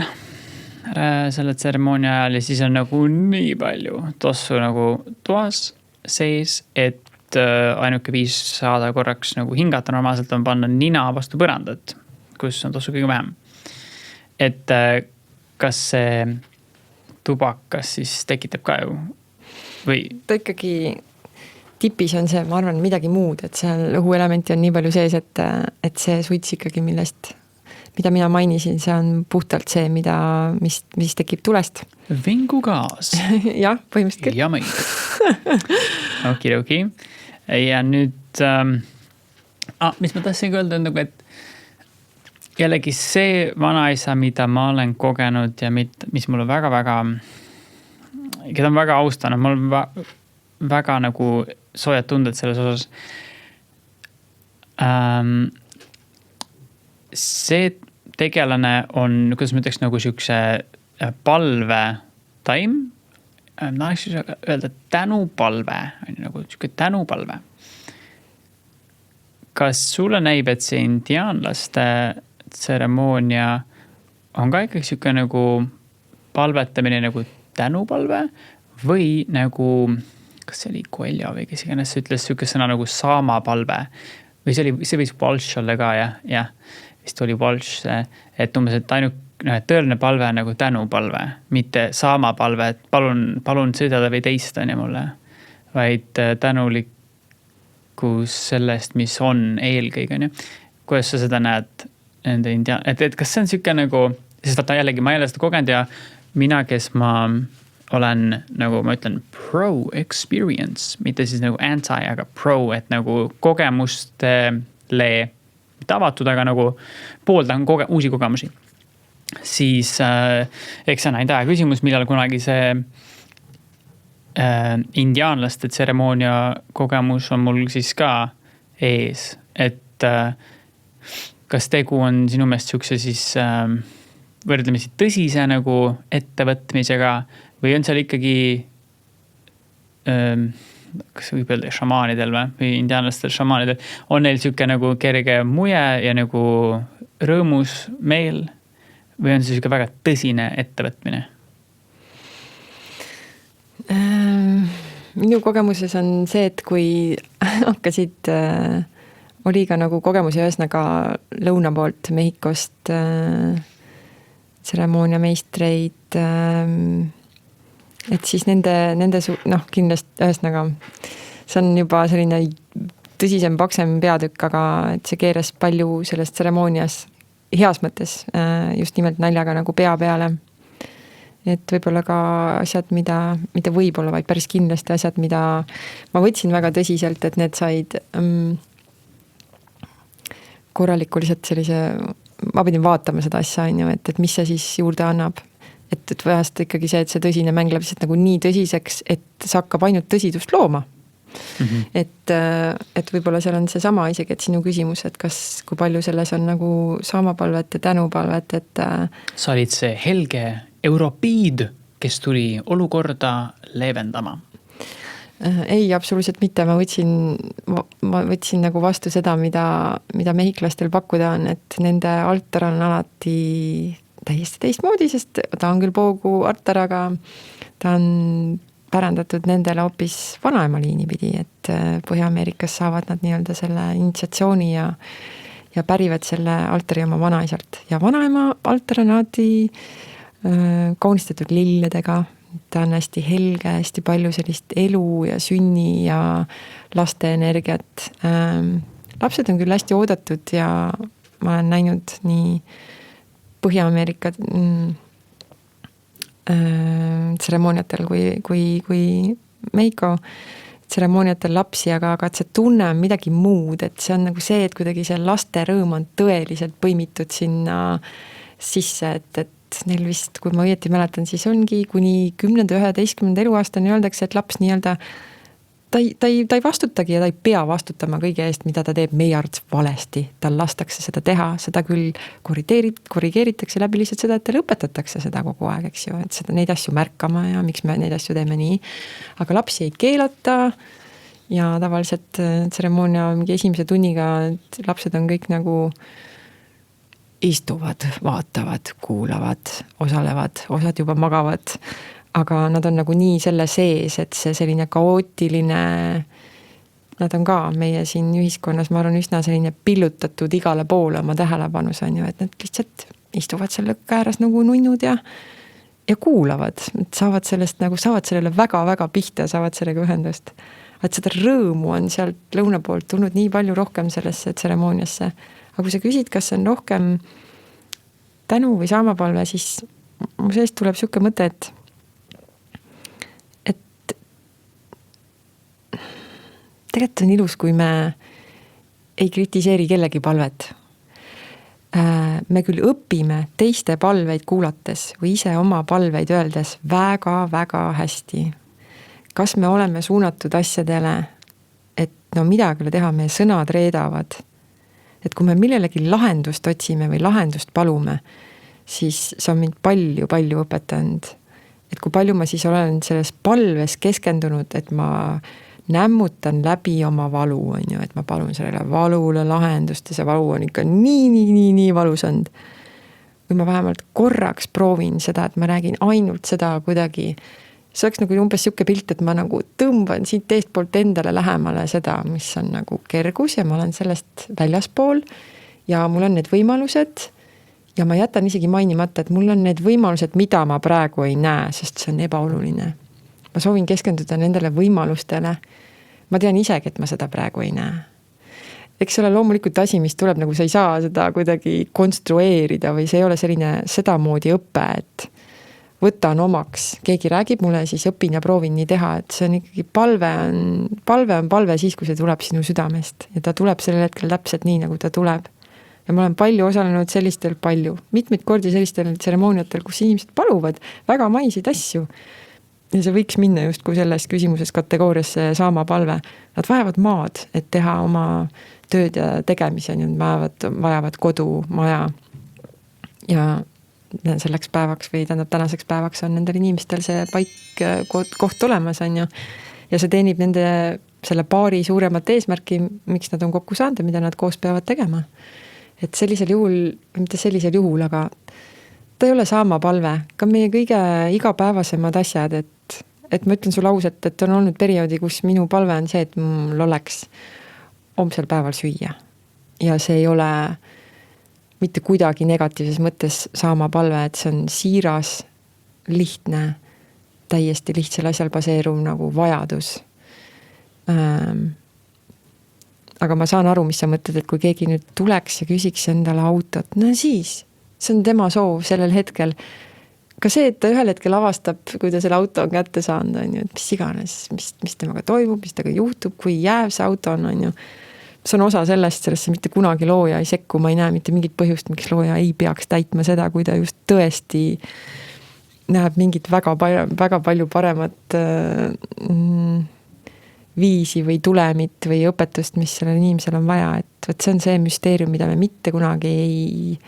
selle tseremoonia ajal ja siis on nagu nii palju tossu nagu toas sees, et ainuke viis saada korraks nagu hingata normaalselt on panna nina vastu põrandat, kus on tossu kõige vähem. Et kas see tubakas siis tekitab ka ju? Või? Ta ikkagi tipis on see, ma arvan, midagi muud, et seal õhuelementi on nii palju sees, et see suits ikkagi mida mina mainisin, see on puhtalt see, mis tekib tulest. Vingugaas. Jah, põhimõtteliselt küll. Ja mõid. Okidoki. Ja nüüd, mis ma tahtsin öelda, et jällegi see vanaisa, mida ma olen kogenud ja mis mulle väga-väga, keda on väga austanud, mul on väga nagu soojad tunded selles osas. See tegelane on, kuidas ma ütleks, nagu siukse palve taim, tahaks öelda tänupalve, nagu siuke tänupalve. Kas sulle näib, et see indiaanlaste tseremoonia on ka ikkagi siuke nagu palvetamine nagu tänupalve või nagu, kas see oli Coelho või kes iganes ütles siuke sõna nagu saamapalve või see võis Walsh olla ka, jah, vist oli Walsh, et umbes, et tõeline palve on nagu tänupalve, mitte saamapalve, et palun seda või teist on ja mulle, vaid tänulikkus sellest, mis on eelkõige, on ju. Kuidas sa seda näed? Et kas see on siuke nagu, sest vaata jällegi, ma ei ole seda kogenud ja mina, kes ma olen nagu, ma ütlen, pro-experience, mitte siis nagu anti, aga pro, et nagu kogemustele mitte avatud, aga nagu pooldan uusi kogemusi. Siis eks see on ainult küsimus, millal kunagi see indiaanlaste tseremoonia kogemus on mul siis ka ees, et kas tegu on sinu meelest siukse siis võrdlemisi tõsise nagu ettevõtmisega või on seal ikkagi kas võib öelda šamaanidel või indiaanlastel šamaanidel on neil siuke nagu kerge muje ja nagu rõõmus meel või on see siuke väga tõsine ettevõtmine? Minu kogemuses on see, et kui hakkasid oli ka nagu kogemusi ühesõnaga lõuna poolt Mehhikost tseremooniameistreid, et siis nende kindlasti ühesõnaga see on juba selline tõsisem, paksem peatükk, aga et see keeras palju selles tseremoonias heas mõttes just nimelt naljaga nagu pea peale. Et võib-olla ka asjad, mida võib-olla, vaid päris kindlasti asjad, mida ma võtsin väga tõsiselt, et need said korraliku lihtsalt sellise, ma pidin vaatama seda asja, et mis see siis juurde annab. Et vahest ikkagi see, et see tõsine mäng läheb lihtsalt nagu nii tõsiseks, et see hakkab ainult tõsidust looma. Et võib-olla seal on see sama isegi, et sinu küsimus, et kui palju selles on nagu saamapalvet ja tänupalvet, et sa olid see helge europiid, kes tuli olukorda leevendama. Ei, absoluutselt mitte. Ma võtsin nagu vastu seda, mida mehhiklastel pakkuda on, et nende altar on alati täiesti teistmoodi, sest ta on küll Poogu altar, aga ta on pärandatud nendele hoopis vanaema liini pidi, et Põhja-Ameerikas saavad nad nii-öelda selle initsiatsiooni ja pärivad selle altari oma vanaisalt. Ja vanaema altar on alati kaunistatud lilledega, ta on hästi helge, hästi palju sellist elu ja sünni ja laste energiat. Lapsed on küll hästi oodatud ja ma olen näinud nii Põhja-Ameerika tseremooniatel kui Mehhiko tseremooniatel lapsi, aga et see tunne on midagi muud, et see on nagu see, et kuidagi see laste rõõm on tõeliselt põimitud sinna sisse, et neil vist, kui ma õieti mäletan, siis ongi kuni 10-11 eluaastani öeldakse, et laps nii-öelda ta ei vastutagi ja ta ei pea vastutama kõige eest, mida ta teeb meie arvates valesti. Tal lastakse seda teha, seda küll korrigeeritakse läbi lihtsalt seda, et teil õpetatakse seda kogu aeg, eks ju, et seda, neid asju märkama ja miks me neid asju teeme nii. Aga lapsi ei keelata ja tavaliselt tseremoonia mingi esimese tunniga lapsed on kõik nagu istuvad, vaatavad, kuulavad, osalevad, osad juba magavad, aga nad on nagu nii selle sees, et see selline kaootiline, nad on ka meie siin ühiskonnas, ma arvan, üsna selline pillutatud igale poole oma tähelepanus on ju, et nad lihtsalt istuvad selle kääras nagu nunnud ja kuulavad, saavad sellele väga-väga pihta, saavad sellega ühendust. Et seda rõõmu on sealt lõuna poolt tulnud nii palju rohkem sellesse tseremooniasse. Aga kui sa küsid, kas on rohkem tänu või saamapalve, siis mu seest tuleb siuke mõte, et tegelikult on ilus, kui me ei kritiseeri kellegi palvet. Me küll õpime teiste palveid kuulates või ise oma palveid öeldes väga-väga hästi. Kas me oleme suunatud asjadele, et midagi teha, meie sõnad reedavad. Et kui me millelegi lahendust otsime või lahendust palume, siis see on mind palju õpetanud. Et kui palju ma siis olen selles palves keskendunud, et ma nämmutan läbi oma valu, on ju, et ma palun sellele valule lahendust ja see valu on ikka nii valus olnud. Või ma vähemalt korraks proovin seda, et ma räägin ainult seda kuidagi, see oleks nagu umbes siuke pilt, et ma nagu tõmban siit teist poolt endale lähemale seda, mis on nagu kergus ja ma olen sellest väljaspool ja mul on need võimalused ja ma jätan isegi mainimata, et mul on need võimalused, mida ma praegu ei näe, sest see on ebaoluline. Ma soovin keskenduda nendele võimalustele. Ma tean isegi, et ma seda praegu ei näe. Eks ole loomulikult asi, mis tuleb, nagu sa ei saa seda kuidagi konstrueerida või see ei ole selline sedamoodi õppe, et võtan omaks. Keegi räägib mulle, siis õpin ja proovin nii teha, et see on ikkagi palve on palve siis, kui see tuleb sinu südamest ja ta tuleb sellel hetkel täpselt nii, nagu ta tuleb. Ja ma olen palju osalenud sellistel mitmeid kordi sellistel tseremooniatel, kus inimesed paluvad väga maisid asju. Ja see võiks minna just kui selles küsimuses kategooriasse saama palve. Nad vajavad maad, et teha oma tööd ja tegemisi. Nad vajavad kodu, maja. Ja selleks päevaks või tänaseks päevaks on nendel inimestel see paik koht olemas. On ju. Ja see teenib nende selle paari suuremat eesmärki, miks nad on kokku saanud ja mida nad koos peavad tegema. Et sellisel juhul, mitte sellisel juhul, aga ta ei ole saama palve. Ka meie kõige igapäevasemad asjad, et ma ütlen sulle ausalt, et on olnud perioodi, kus minu palve on see, et mul oleks homsel päeval süüa. ja see ei ole mitte kuidagi negatiivses mõttes saama palve, et see on siiras, lihtne, täiesti lihtsal asjal baseeruv nagu vajadus. Aga ma saan aru, mis sa mõtled, et kui keegi nüüd tuleks ja küsiks endale autot, no siis, see on tema soov sellel hetkel. Ka see, et ta ühel hetkel avastab, kui ta selle auto on kätte saanud, on ju, et mis iganes, mis temaga toimub, mis temaga juhtub, kui jääv see auto on ju. See on osa sellesse mitte kunagi looja ei sekku, ma ei näe mitte mingit põhjust, miks looja ei peaks täitma seda, kui ta just tõesti näeb mingit väga palju paremat viisi või tulemit või õpetust, mis sellel inimesel on vaja, et see on see müsteerium, mida me mitte kunagi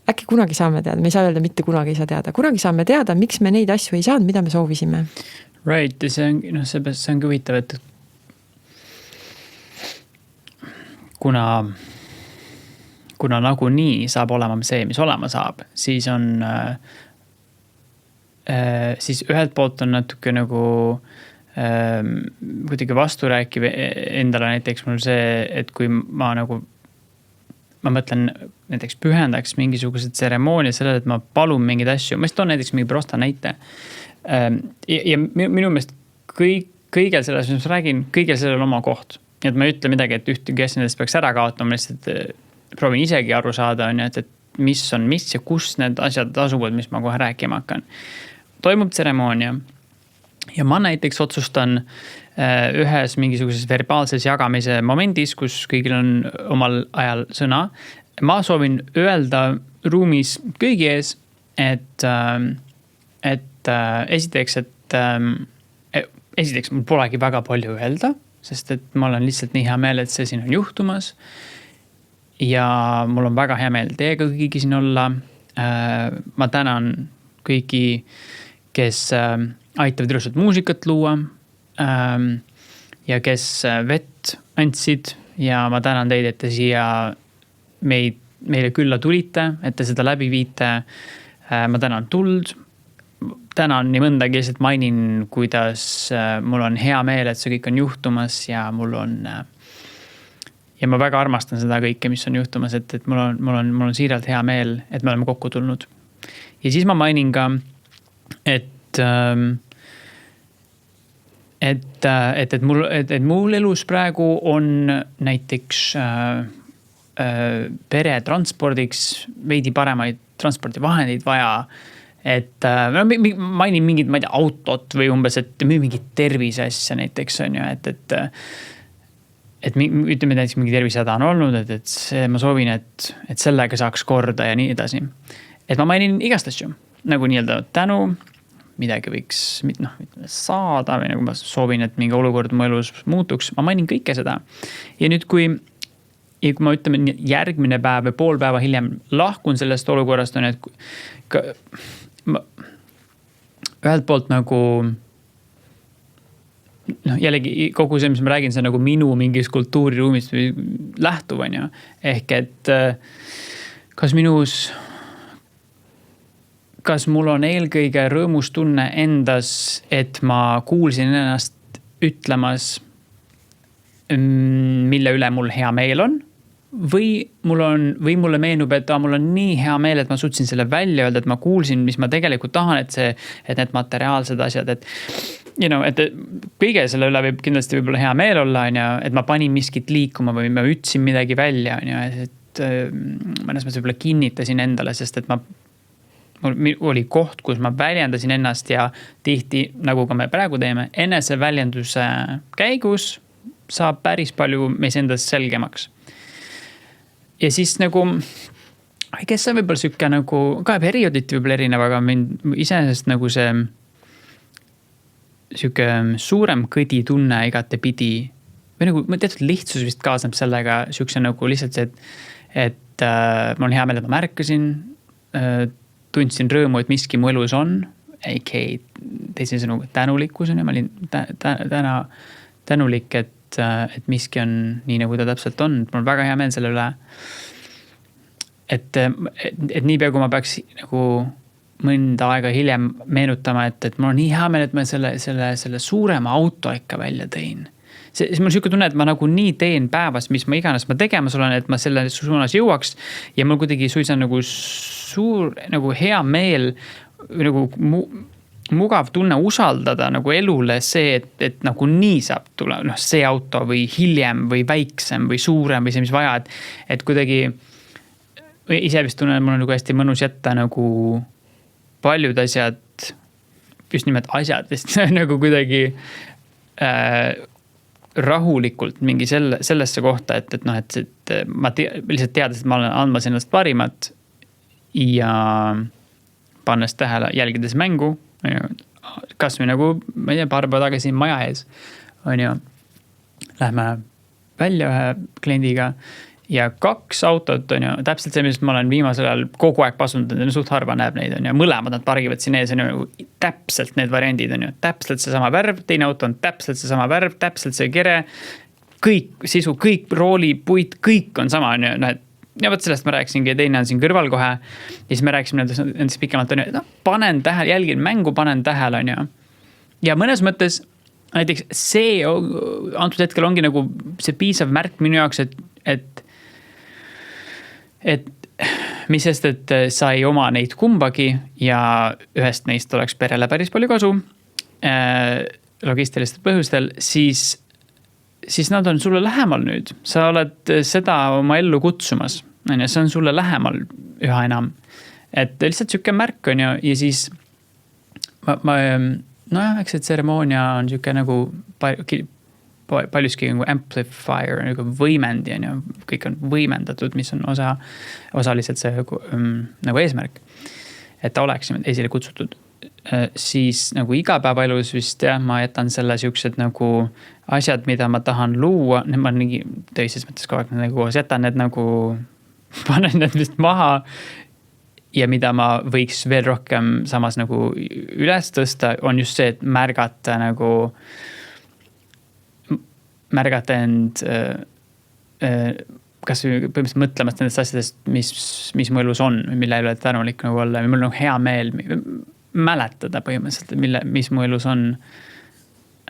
äkki kunagi saame teada, me ei saa öelda, mitte kunagi ei saa teada, kunagi saame teada, miks me neid asju ei saanud, mida me soovisime. Right, ja see on, see on huvitav, et kuna nagunii saab olema see, mis olema saab, siis on siis ühelt poolt on natuke nagu kuidagi vasturääkiv endale näiteks mul see, et kui ma mõtlen näiteks pühendaks mingisugused tseremoonia sellele, et ma palun mingeid asju, ma toon näiteks mingi prosta näite. Ja minu meelest kõigel selles, mis ma räägin, kõigel sellel oma koht. Nii et ma ei ütle midagi, et ühtegi asja nendest peaks ära kaotama, lihtsalt proovin isegi aru saada, et mis on mis ja kus need asjad asuvad, mis ma kohe rääkima hakkan. Toimub tseremoonia ja ma näiteks otsustan ühes mingisuguses verbaalses jagamise momendis, kus kõigil on omal ajal sõna. Ma soovin öelda ruumis kõigi ees, et esiteks mul polegi väga palju öelda, sest et ma olen lihtsalt nii hea meel, et see siin on juhtumas. Ja mul on väga hea meel teiega kõigi siin olla. Ma tänan kõigi, kes aitavad ilusat muusikat luua ja kes vett andsid ja ma tänan teid, et te siia meile külla tulite, et te seda läbi viite. Ma tänan tuld, tänan nii mõndagi, et mainin, kuidas mul on hea meel, et see kõik on juhtumas ja ja ma väga armastan seda kõike, mis on juhtumas, et mul on siiralt hea meel, et me oleme kokku tulnud. Ja siis ma mainin ka, et mul elus praegu on näiteks pere transpordiks veidi paremaid transpordivahendeid vaja, et mainin mingid, ma ei tea, autot või umbes, et mingid tervise asja näiteks on ju, et ütleme näiteks mingi tervisehäda on olnud, et see, ma soovin, et sellega saaks korda ja nii edasi. Et ma mainin igast asju, nagu nii-öelda tänu, midagi võiks saada või nagu ma soovin, et mingi olukord mu elus muutuks, ma mainin kõike seda. Ja nüüd, kui ma ütleme järgmine päev või pool päeva hiljem lahkun sellest olukorrast, on, et ühelt poolt nagu jällegi kogu see, mis ma räägin, see on nagu minu mingis kultuuriruumist lähtuv, on ju. Ehk et kas mul on eelkõige rõõmus tunne endas, et ma kuulsin ennast ütlemas, mille üle mul hea meel on, või mulle meenub, et mul on nii hea meel, et ma suutsin selle välja öelda, et ma kuulsin, mis ma tegelikult tahan, et need materiaalsed asjad, et kõige selle üle võib kindlasti võib-olla hea meel olla, et ma panin miskit liikuma või ma ütlesin midagi välja, et mõnes mõttes võib-olla kinnitasin endale, sest et mul oli koht, kus ma väljendasin ennast ja tihti, nagu ka me praegu teeme, enese väljenduse käigus saab päris palju meis endast selgemaks. Ja siis nagu, kes see võib-olla sükke nagu, ka periooditi võib-olla erinev, aga mind iseenesest nagu see sükke suurem kõdi tunne igate pidi, või nagu teatud lihtsus vist kaasneb sellega sükse nagu lihtsalt see, et mul on hea meel, et ma märkasin, tundsin rõõmu, et miski mu elus on, teise sõnu tänulikkus on ja ma olin tänulik, et miski on nii, nagu ta täpselt on. Mul on väga hea meel selle üle, et niipea, kui ma peaks nagu mõnda aega hiljem meenutama, et mul on nii hea meel, et ma selle suurema auto ikka välja tõin. siis mul siuke tunne, et ma nagu nii teen päevas, mis ma iganes ma tegemas olen, et ma selle suunas jõuaks ja mul kuidagi suisa nagu suur nagu hea meel nagu mugav tunne usaldada nagu elule see, et nagu nii saab tulla, see auto või hiljem või väiksem või suurem või see, mis vaja, et kuidagi ise vist tunnen, et mul on nagu hästi mõnus jätta nagu paljud asjad, just nimelt asjad vist nagu kuidagi rahulikult mingi sellesse kohta, et ma lihtsalt teades, et ma olen andmas ennast parimat ja pannes tähele, jälgides mängu, kas või nagu, ma ei tea, paar päeva tagasi maja ees, on ju, lähme välja ühe kliendiga ja 2 autot on ju, täpselt see, millest ma olen viimasel ajal kogu aeg pasundanud, suht harva näeb neid on ju, mõlemad nad pargivad siin ees on ju, täpselt need variandid on ju, täpselt see sama värv, teine auto on täpselt see sama värv, täpselt see kere, kõik sisu, kõik rooli, puit, kõik on sama on ju, ja võt sellest ma rääksingi ja teine on siin kõrval kohe ja siis me rääkisime nendest pikemalt on ju, panen tähele, jälgin mängu, panen tähele on ju ja mõnes mõttes näiteks see antud hetkel ongi nagu see piisav märk minu jaoks, et mis sest, et sa ei oma neid kumbagi ja ühest neist oleks perele päris palju kasu logistilistel põhjustel, siis nad on sulle lähemal nüüd. Sa oled seda oma ellu kutsumas. See on sulle lähemal üha enam. Et lihtsalt siuke märk on ja siis eks see tseremoonia on siuke nagu paljuski nagu amplifier, nagu võimendi on ju, kõik on võimendatud, mis on osaliselt see nagu eesmärk, et ta oleksime esile kutsutud. Siis nagu igapäevaelus vist ma jätan selle siuksed nagu asjad, mida ma tahan luua, ma nii töises mõttes kogu aeg nagu jätan need nagu, panen need vist maha ja mida ma võiks veel rohkem samas nagu üles tõsta, on just see, et märgata end kas põhimõtteliselt mõtlemast nendest asjadest, mis mu elus on, mille üle tänulik nagu olla ja mul on hea meel mäletada põhimõtteliselt, mis mu elus on.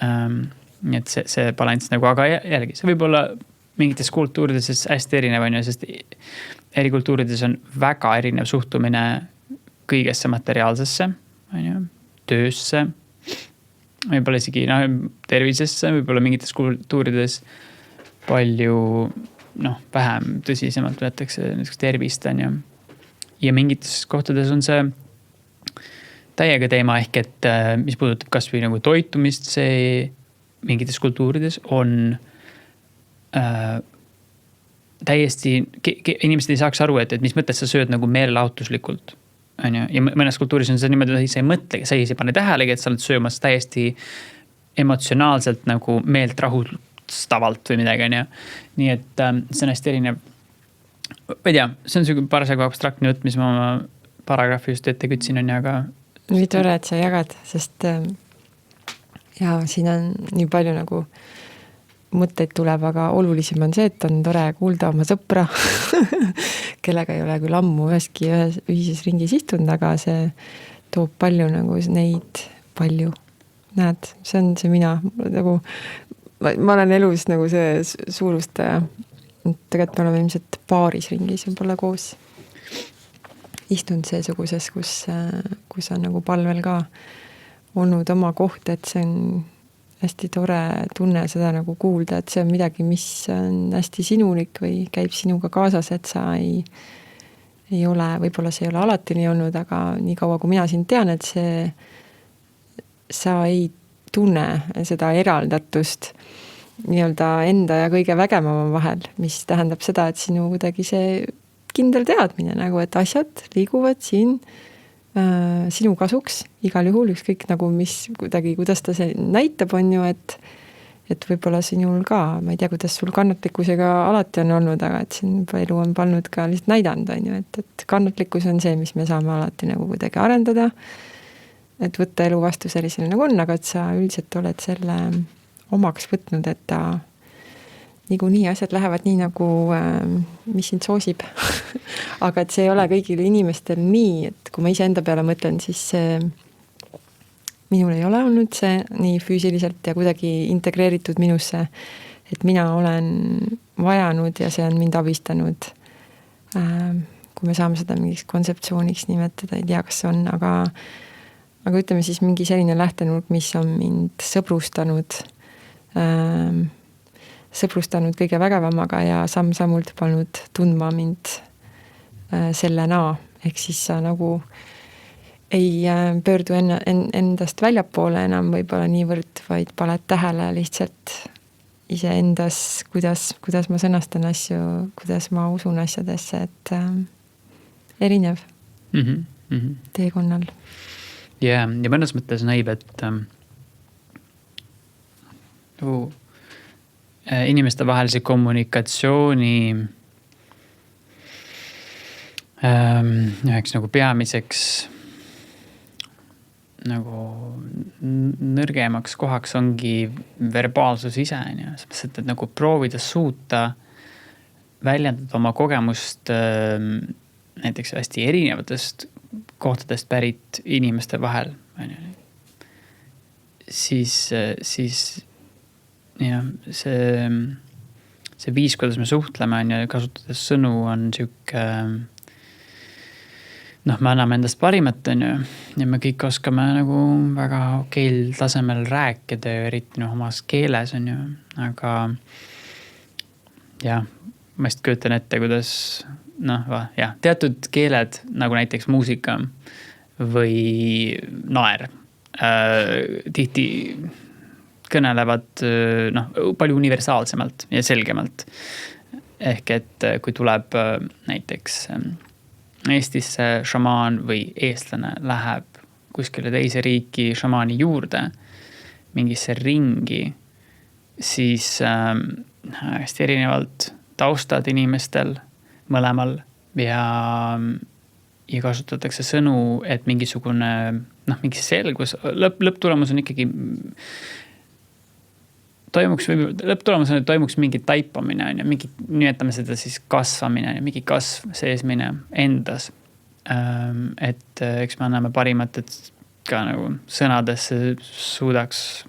Nii et see balanss nagu, aga jällegi, see võib olla mingites kultuurides hästi erinev on ju, sest eri kultuurides on väga erinev suhtumine kõigesse materiaalsesse, on ju, töösse, võib-olla isegi tervisesse, võib-olla mingites kultuurides palju vähem tõsisemalt võetakse tervist on ju. Ja mingites kohtades on see täiega teema ehk, et mis puudutab kas või nagu toitumist, see mingites kultuurides on täiesti, inimesed ei saaks aru, et mis mõttes sa sööd nagu meelelahutuslikult. On ju? Ja mõnes kultuuris on see niimoodi, et sa ei mõtle, sa ei pane tähelegi, et sa oled söömas täiesti emotsionaalselt nagu meelt rahustavalt või midagi. On ju? Nii et see on hästi erinev. Ma ei tea, see on selline parasjagu abstraktne jutt, mis ma oma paragrahvi just ette kütsin on ju, aga nii tore, et sa jagad, sest siin on nii palju nagu mõtteid tuleb, aga olulisem on see, et on tore kuulda oma sõpra, kellega ei ole küll ammu üheski ühises ringis istunud, aga see toob palju nagu neid palju. Näed, see on see mina. Nagu, ma olen elus nagu see suurustaja. Tegelikult me oleme ilmselt paaris ringis võib-olla koos istunud seesuguses, kus on nagu palvel ka olnud oma koht, et see on hästi tore tunne seda nagu kuulda, et see on midagi, mis on hästi sinulik või käib sinuga kaasas, et sa ei ole, võib-olla see ei ole alati nii olnud, aga nii kaua, kui mina sind tean, et sa ei tunne seda eraldatust nii-öelda enda ja kõige vägevama vahel, mis tähendab seda, et sinu kuidagi see kindel teadmine nagu, et asjad liiguvad siin sinu kasuks igal juhul, ükskõik nagu kuidas ta see näitab on ju, et võib-olla sinul ka, ma ei tea, kuidas sul kannatlikkusega alati on olnud, aga et siin elu on pannud ka lihtsalt näidanud on ju, et kannatlikkus on see, mis me saame alati nagu kuidagi arendada, et võtta elu vastu sellisena nagu on, aga et sa üldiselt oled selle omaks võtnud, et ta niikuinii asjad lähevad nii nagu, mis sind soosib. Aga et see ei ole kõigil inimestel nii, et kui ma ise enda peale mõtlen, siis minul ei ole olnud see nii füüsiliselt ja kuidagi integreeritud minusse, et mina olen vajanud ja see on mind abistanud. Kui me saame seda mingiks kontseptsiooniks nimetada, ei tea, kas see on, aga ütleme siis mingi selline lähtenurk, mis on mind sõbrustanud kõige vägevamaga ja samm-sammult pannud tundma mind sellena, ehk siis sa nagu ei pöördu endast väljapoole enam võib-olla niivõrd, vaid paned tähele lihtsalt iseendas, kuidas ma sõnastan asju, kuidas ma usun asjadesse, et erinev teekonnal. Ja mõnes mõttes näib, et inimeste vahelise kommunikatsiooni üheks nagu peamiseks nagu nõrgemaks kohaks ongi verbaalsus ise, et nagu proovida suuta väljendada oma kogemust näiteks hästi erinevatest kohtadest pärit inimeste vahel. Siis jah, see viis, kuidas me suhtleme ja kasutades sõnu on siuke me anname endast parimat ja me kõik oskame nagu väga okeil tasemel rääkida ja eriti omas keeles aga jah, ma just kujutan ette, kuidas teatud keeled nagu näiteks muusika või naer tihti kõnelevad palju universaalsemalt ja selgemalt. Ehk et kui tuleb näiteks Eestisse šamaan või eestlane läheb kuskile teise riiki šamaani juurde mingisse ringi, siis hästi erinevalt taustad inimestel mõlemal ja kasutatakse sõnu, et mingisugune mingi selgus, lõpptulemus on ikkagi toimuks mingi taipamine, mingi, nimetame seda siis kasvamine, mingi kasv seesmine endas. Et eks me anname parimat, et ka nagu sõnadesse suudaks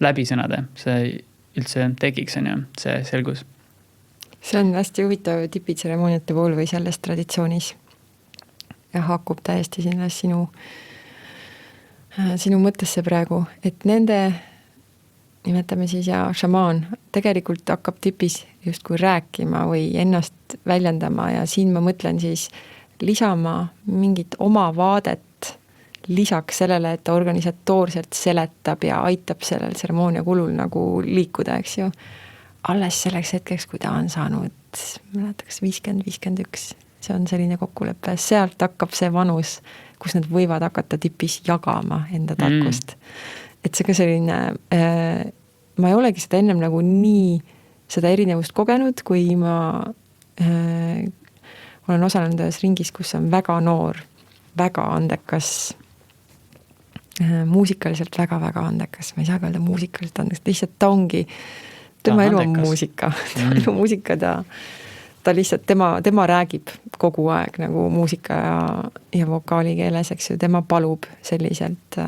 läbi sõnade, see üldse tekiks, see selgus. See on hästi huvitav tipitseremooniate puhul või selles traditsioonis ja haakub täiesti sinna sinu mõttesse praegu, et nende nimetame siis šamaan tegelikult hakkab tipis justkui rääkima või ennast väljendama ja siin ma mõtlen siis lisama mingit oma vaadet lisaks sellele, et ta organisatoorselt seletab ja aitab sellel tseremoonia kulul nagu liikuda, eks ju. Alles selleks hetkeks, kui ta on saanud, mäletaks 50-51, see on selline kokkulepe, sealt hakkab see vanus, kus nad võivad hakata tipis jagama enda tarkust. Et see ka selline, ma ei olegi seda ennem nagu nii seda erinevust kogenud, kui ma olen osalenud ühes ringis, kus on väga noor, väga andekas, muusikaliselt väga-väga andekas, ma ei saa öelda muusikaliselt andekas, lihtsalt ta ongi, tema elu on muusika, ta lihtsalt, tema räägib kogu aeg nagu muusika ja vokaali keeles, eks ju, tema palub selliselt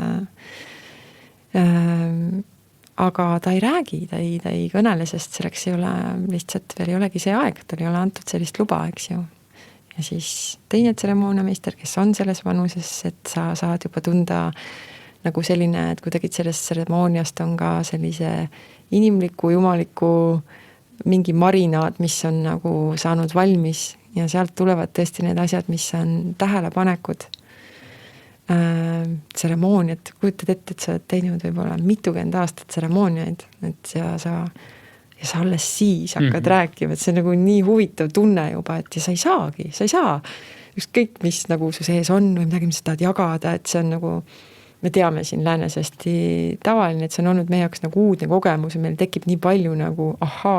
aga ta ei räägi, ta ei kõnele, sest selleks ei ole lihtsalt, veel ei olegi see aeg, tal ei ole antud sellist luba, eks ju. Ja siis teine tseremooniameister, kes on selles vanuses, et sa saad juba tunda nagu selline, et kuidagi sellest tseremooniast on ka sellise inimliku, jumaliku mingi marinaad, mis on nagu saanud valmis ja sealt tulevad tõesti need asjad, mis on tähelepanekud. Tseremooniat, kujutad ette, et sa oled teinud võib-olla mitukümmend aastat tseremooniaid, et ja sa alles siis hakkad rääkima, et see on nagu nii huvitav tunne juba, et ja sa ei saa ükskõik, mis nagu su sees on või midagi, mis sa tahad jagada, et see on nagu, me teame siin läänes hästi tavaline, et see on olnud meie jaoks nagu uudne kogemus ja meil tekib nii palju nagu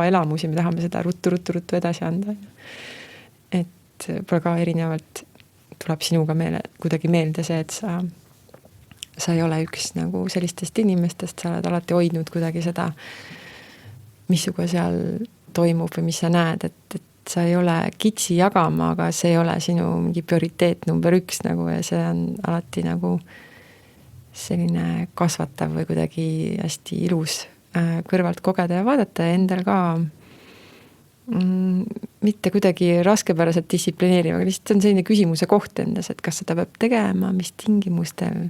elamusi, me tahame seda ruttu edasi anda. Et pole ka erinevalt tuleb sinuga kuidagi meelde see, et sa ei ole üks nagu sellistest inimestest, sa oled alati hoidnud kuidagi seda, missuga seal toimub või mis sa näed, et sa ei ole kitsi jagama, aga see ei ole sinu mingi prioriteet number 1 nagu ja see on alati nagu selline kasvatav või kuidagi hästi ilus kõrvalt kogeda ja vaadata ja endal ka mitte kuidagi raskepäraselt distsiplineeriv, aga lihtsalt on selline küsimuse koht endas, et kas seda peab tegema, mis tingimustel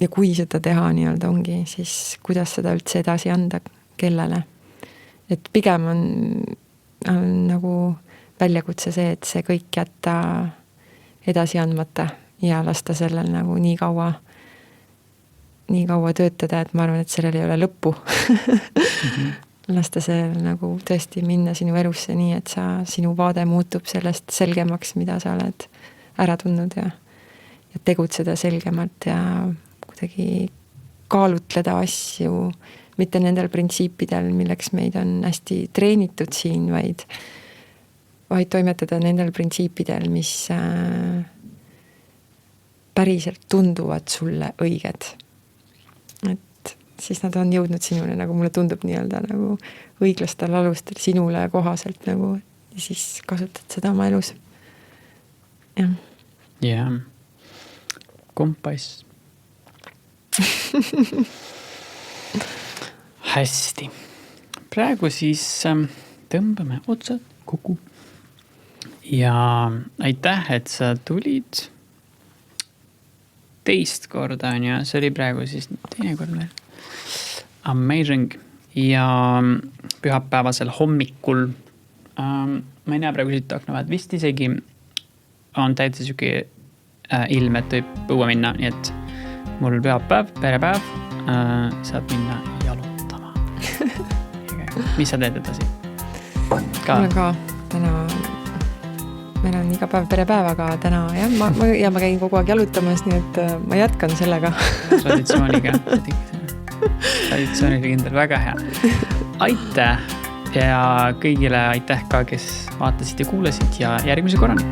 ja kui seda teha nii-öelda ongi, siis kuidas seda üldse edasi anda, kellele. Et pigem on nagu väljakutse see, et see kõik jätta edasi andmata ja lasta sellel nagu nii kaua töötada, et ma arvan, et sellel ei ole lõppu. Lasta see nagu tõesti minna sinu elusse nii, et sinu vaade muutub sellest selgemaks, mida sa oled ära tundnud ja tegutseda selgemalt ja kuidagi kaalutleda asju, mitte nendel printsiipidel, milleks meid on hästi treenitud siin, vaid toimetada nendel printsiipidel, mis päriselt tunduvad sulle õiged. Et siis nad on jõudnud sinule, nagu mulle tundub nii-öelda nagu õiglastel alustel sinule kohaselt nagu ja siis kasutad seda oma elus. Jah. Jah. Kompass. Hästi. Praegu siis tõmbame otsad kokku. Ja aitäh, et sa tulid teist korda, on ja see oli praegu siis teine kord veel. Amazing. Ja pühapäevasel hommikul ma ei näe praegu siit akna vahelt, vist isegi on täitsa siuke ilm, et võib õue minna, nii et mul pühapäev, perepäev, saab minna jalutama. Mis sa teed edasi? Mul on ka täna, meil on iga päev perepäev, aga täna jah, ma käin kogu aeg jalutamas, nii et ma jätkan sellega. Traditsioonile kindel, väga hea. Aitäh ja kõigile aitäh ka, kes vaatasid ja kuulasid ja järgmise korrani.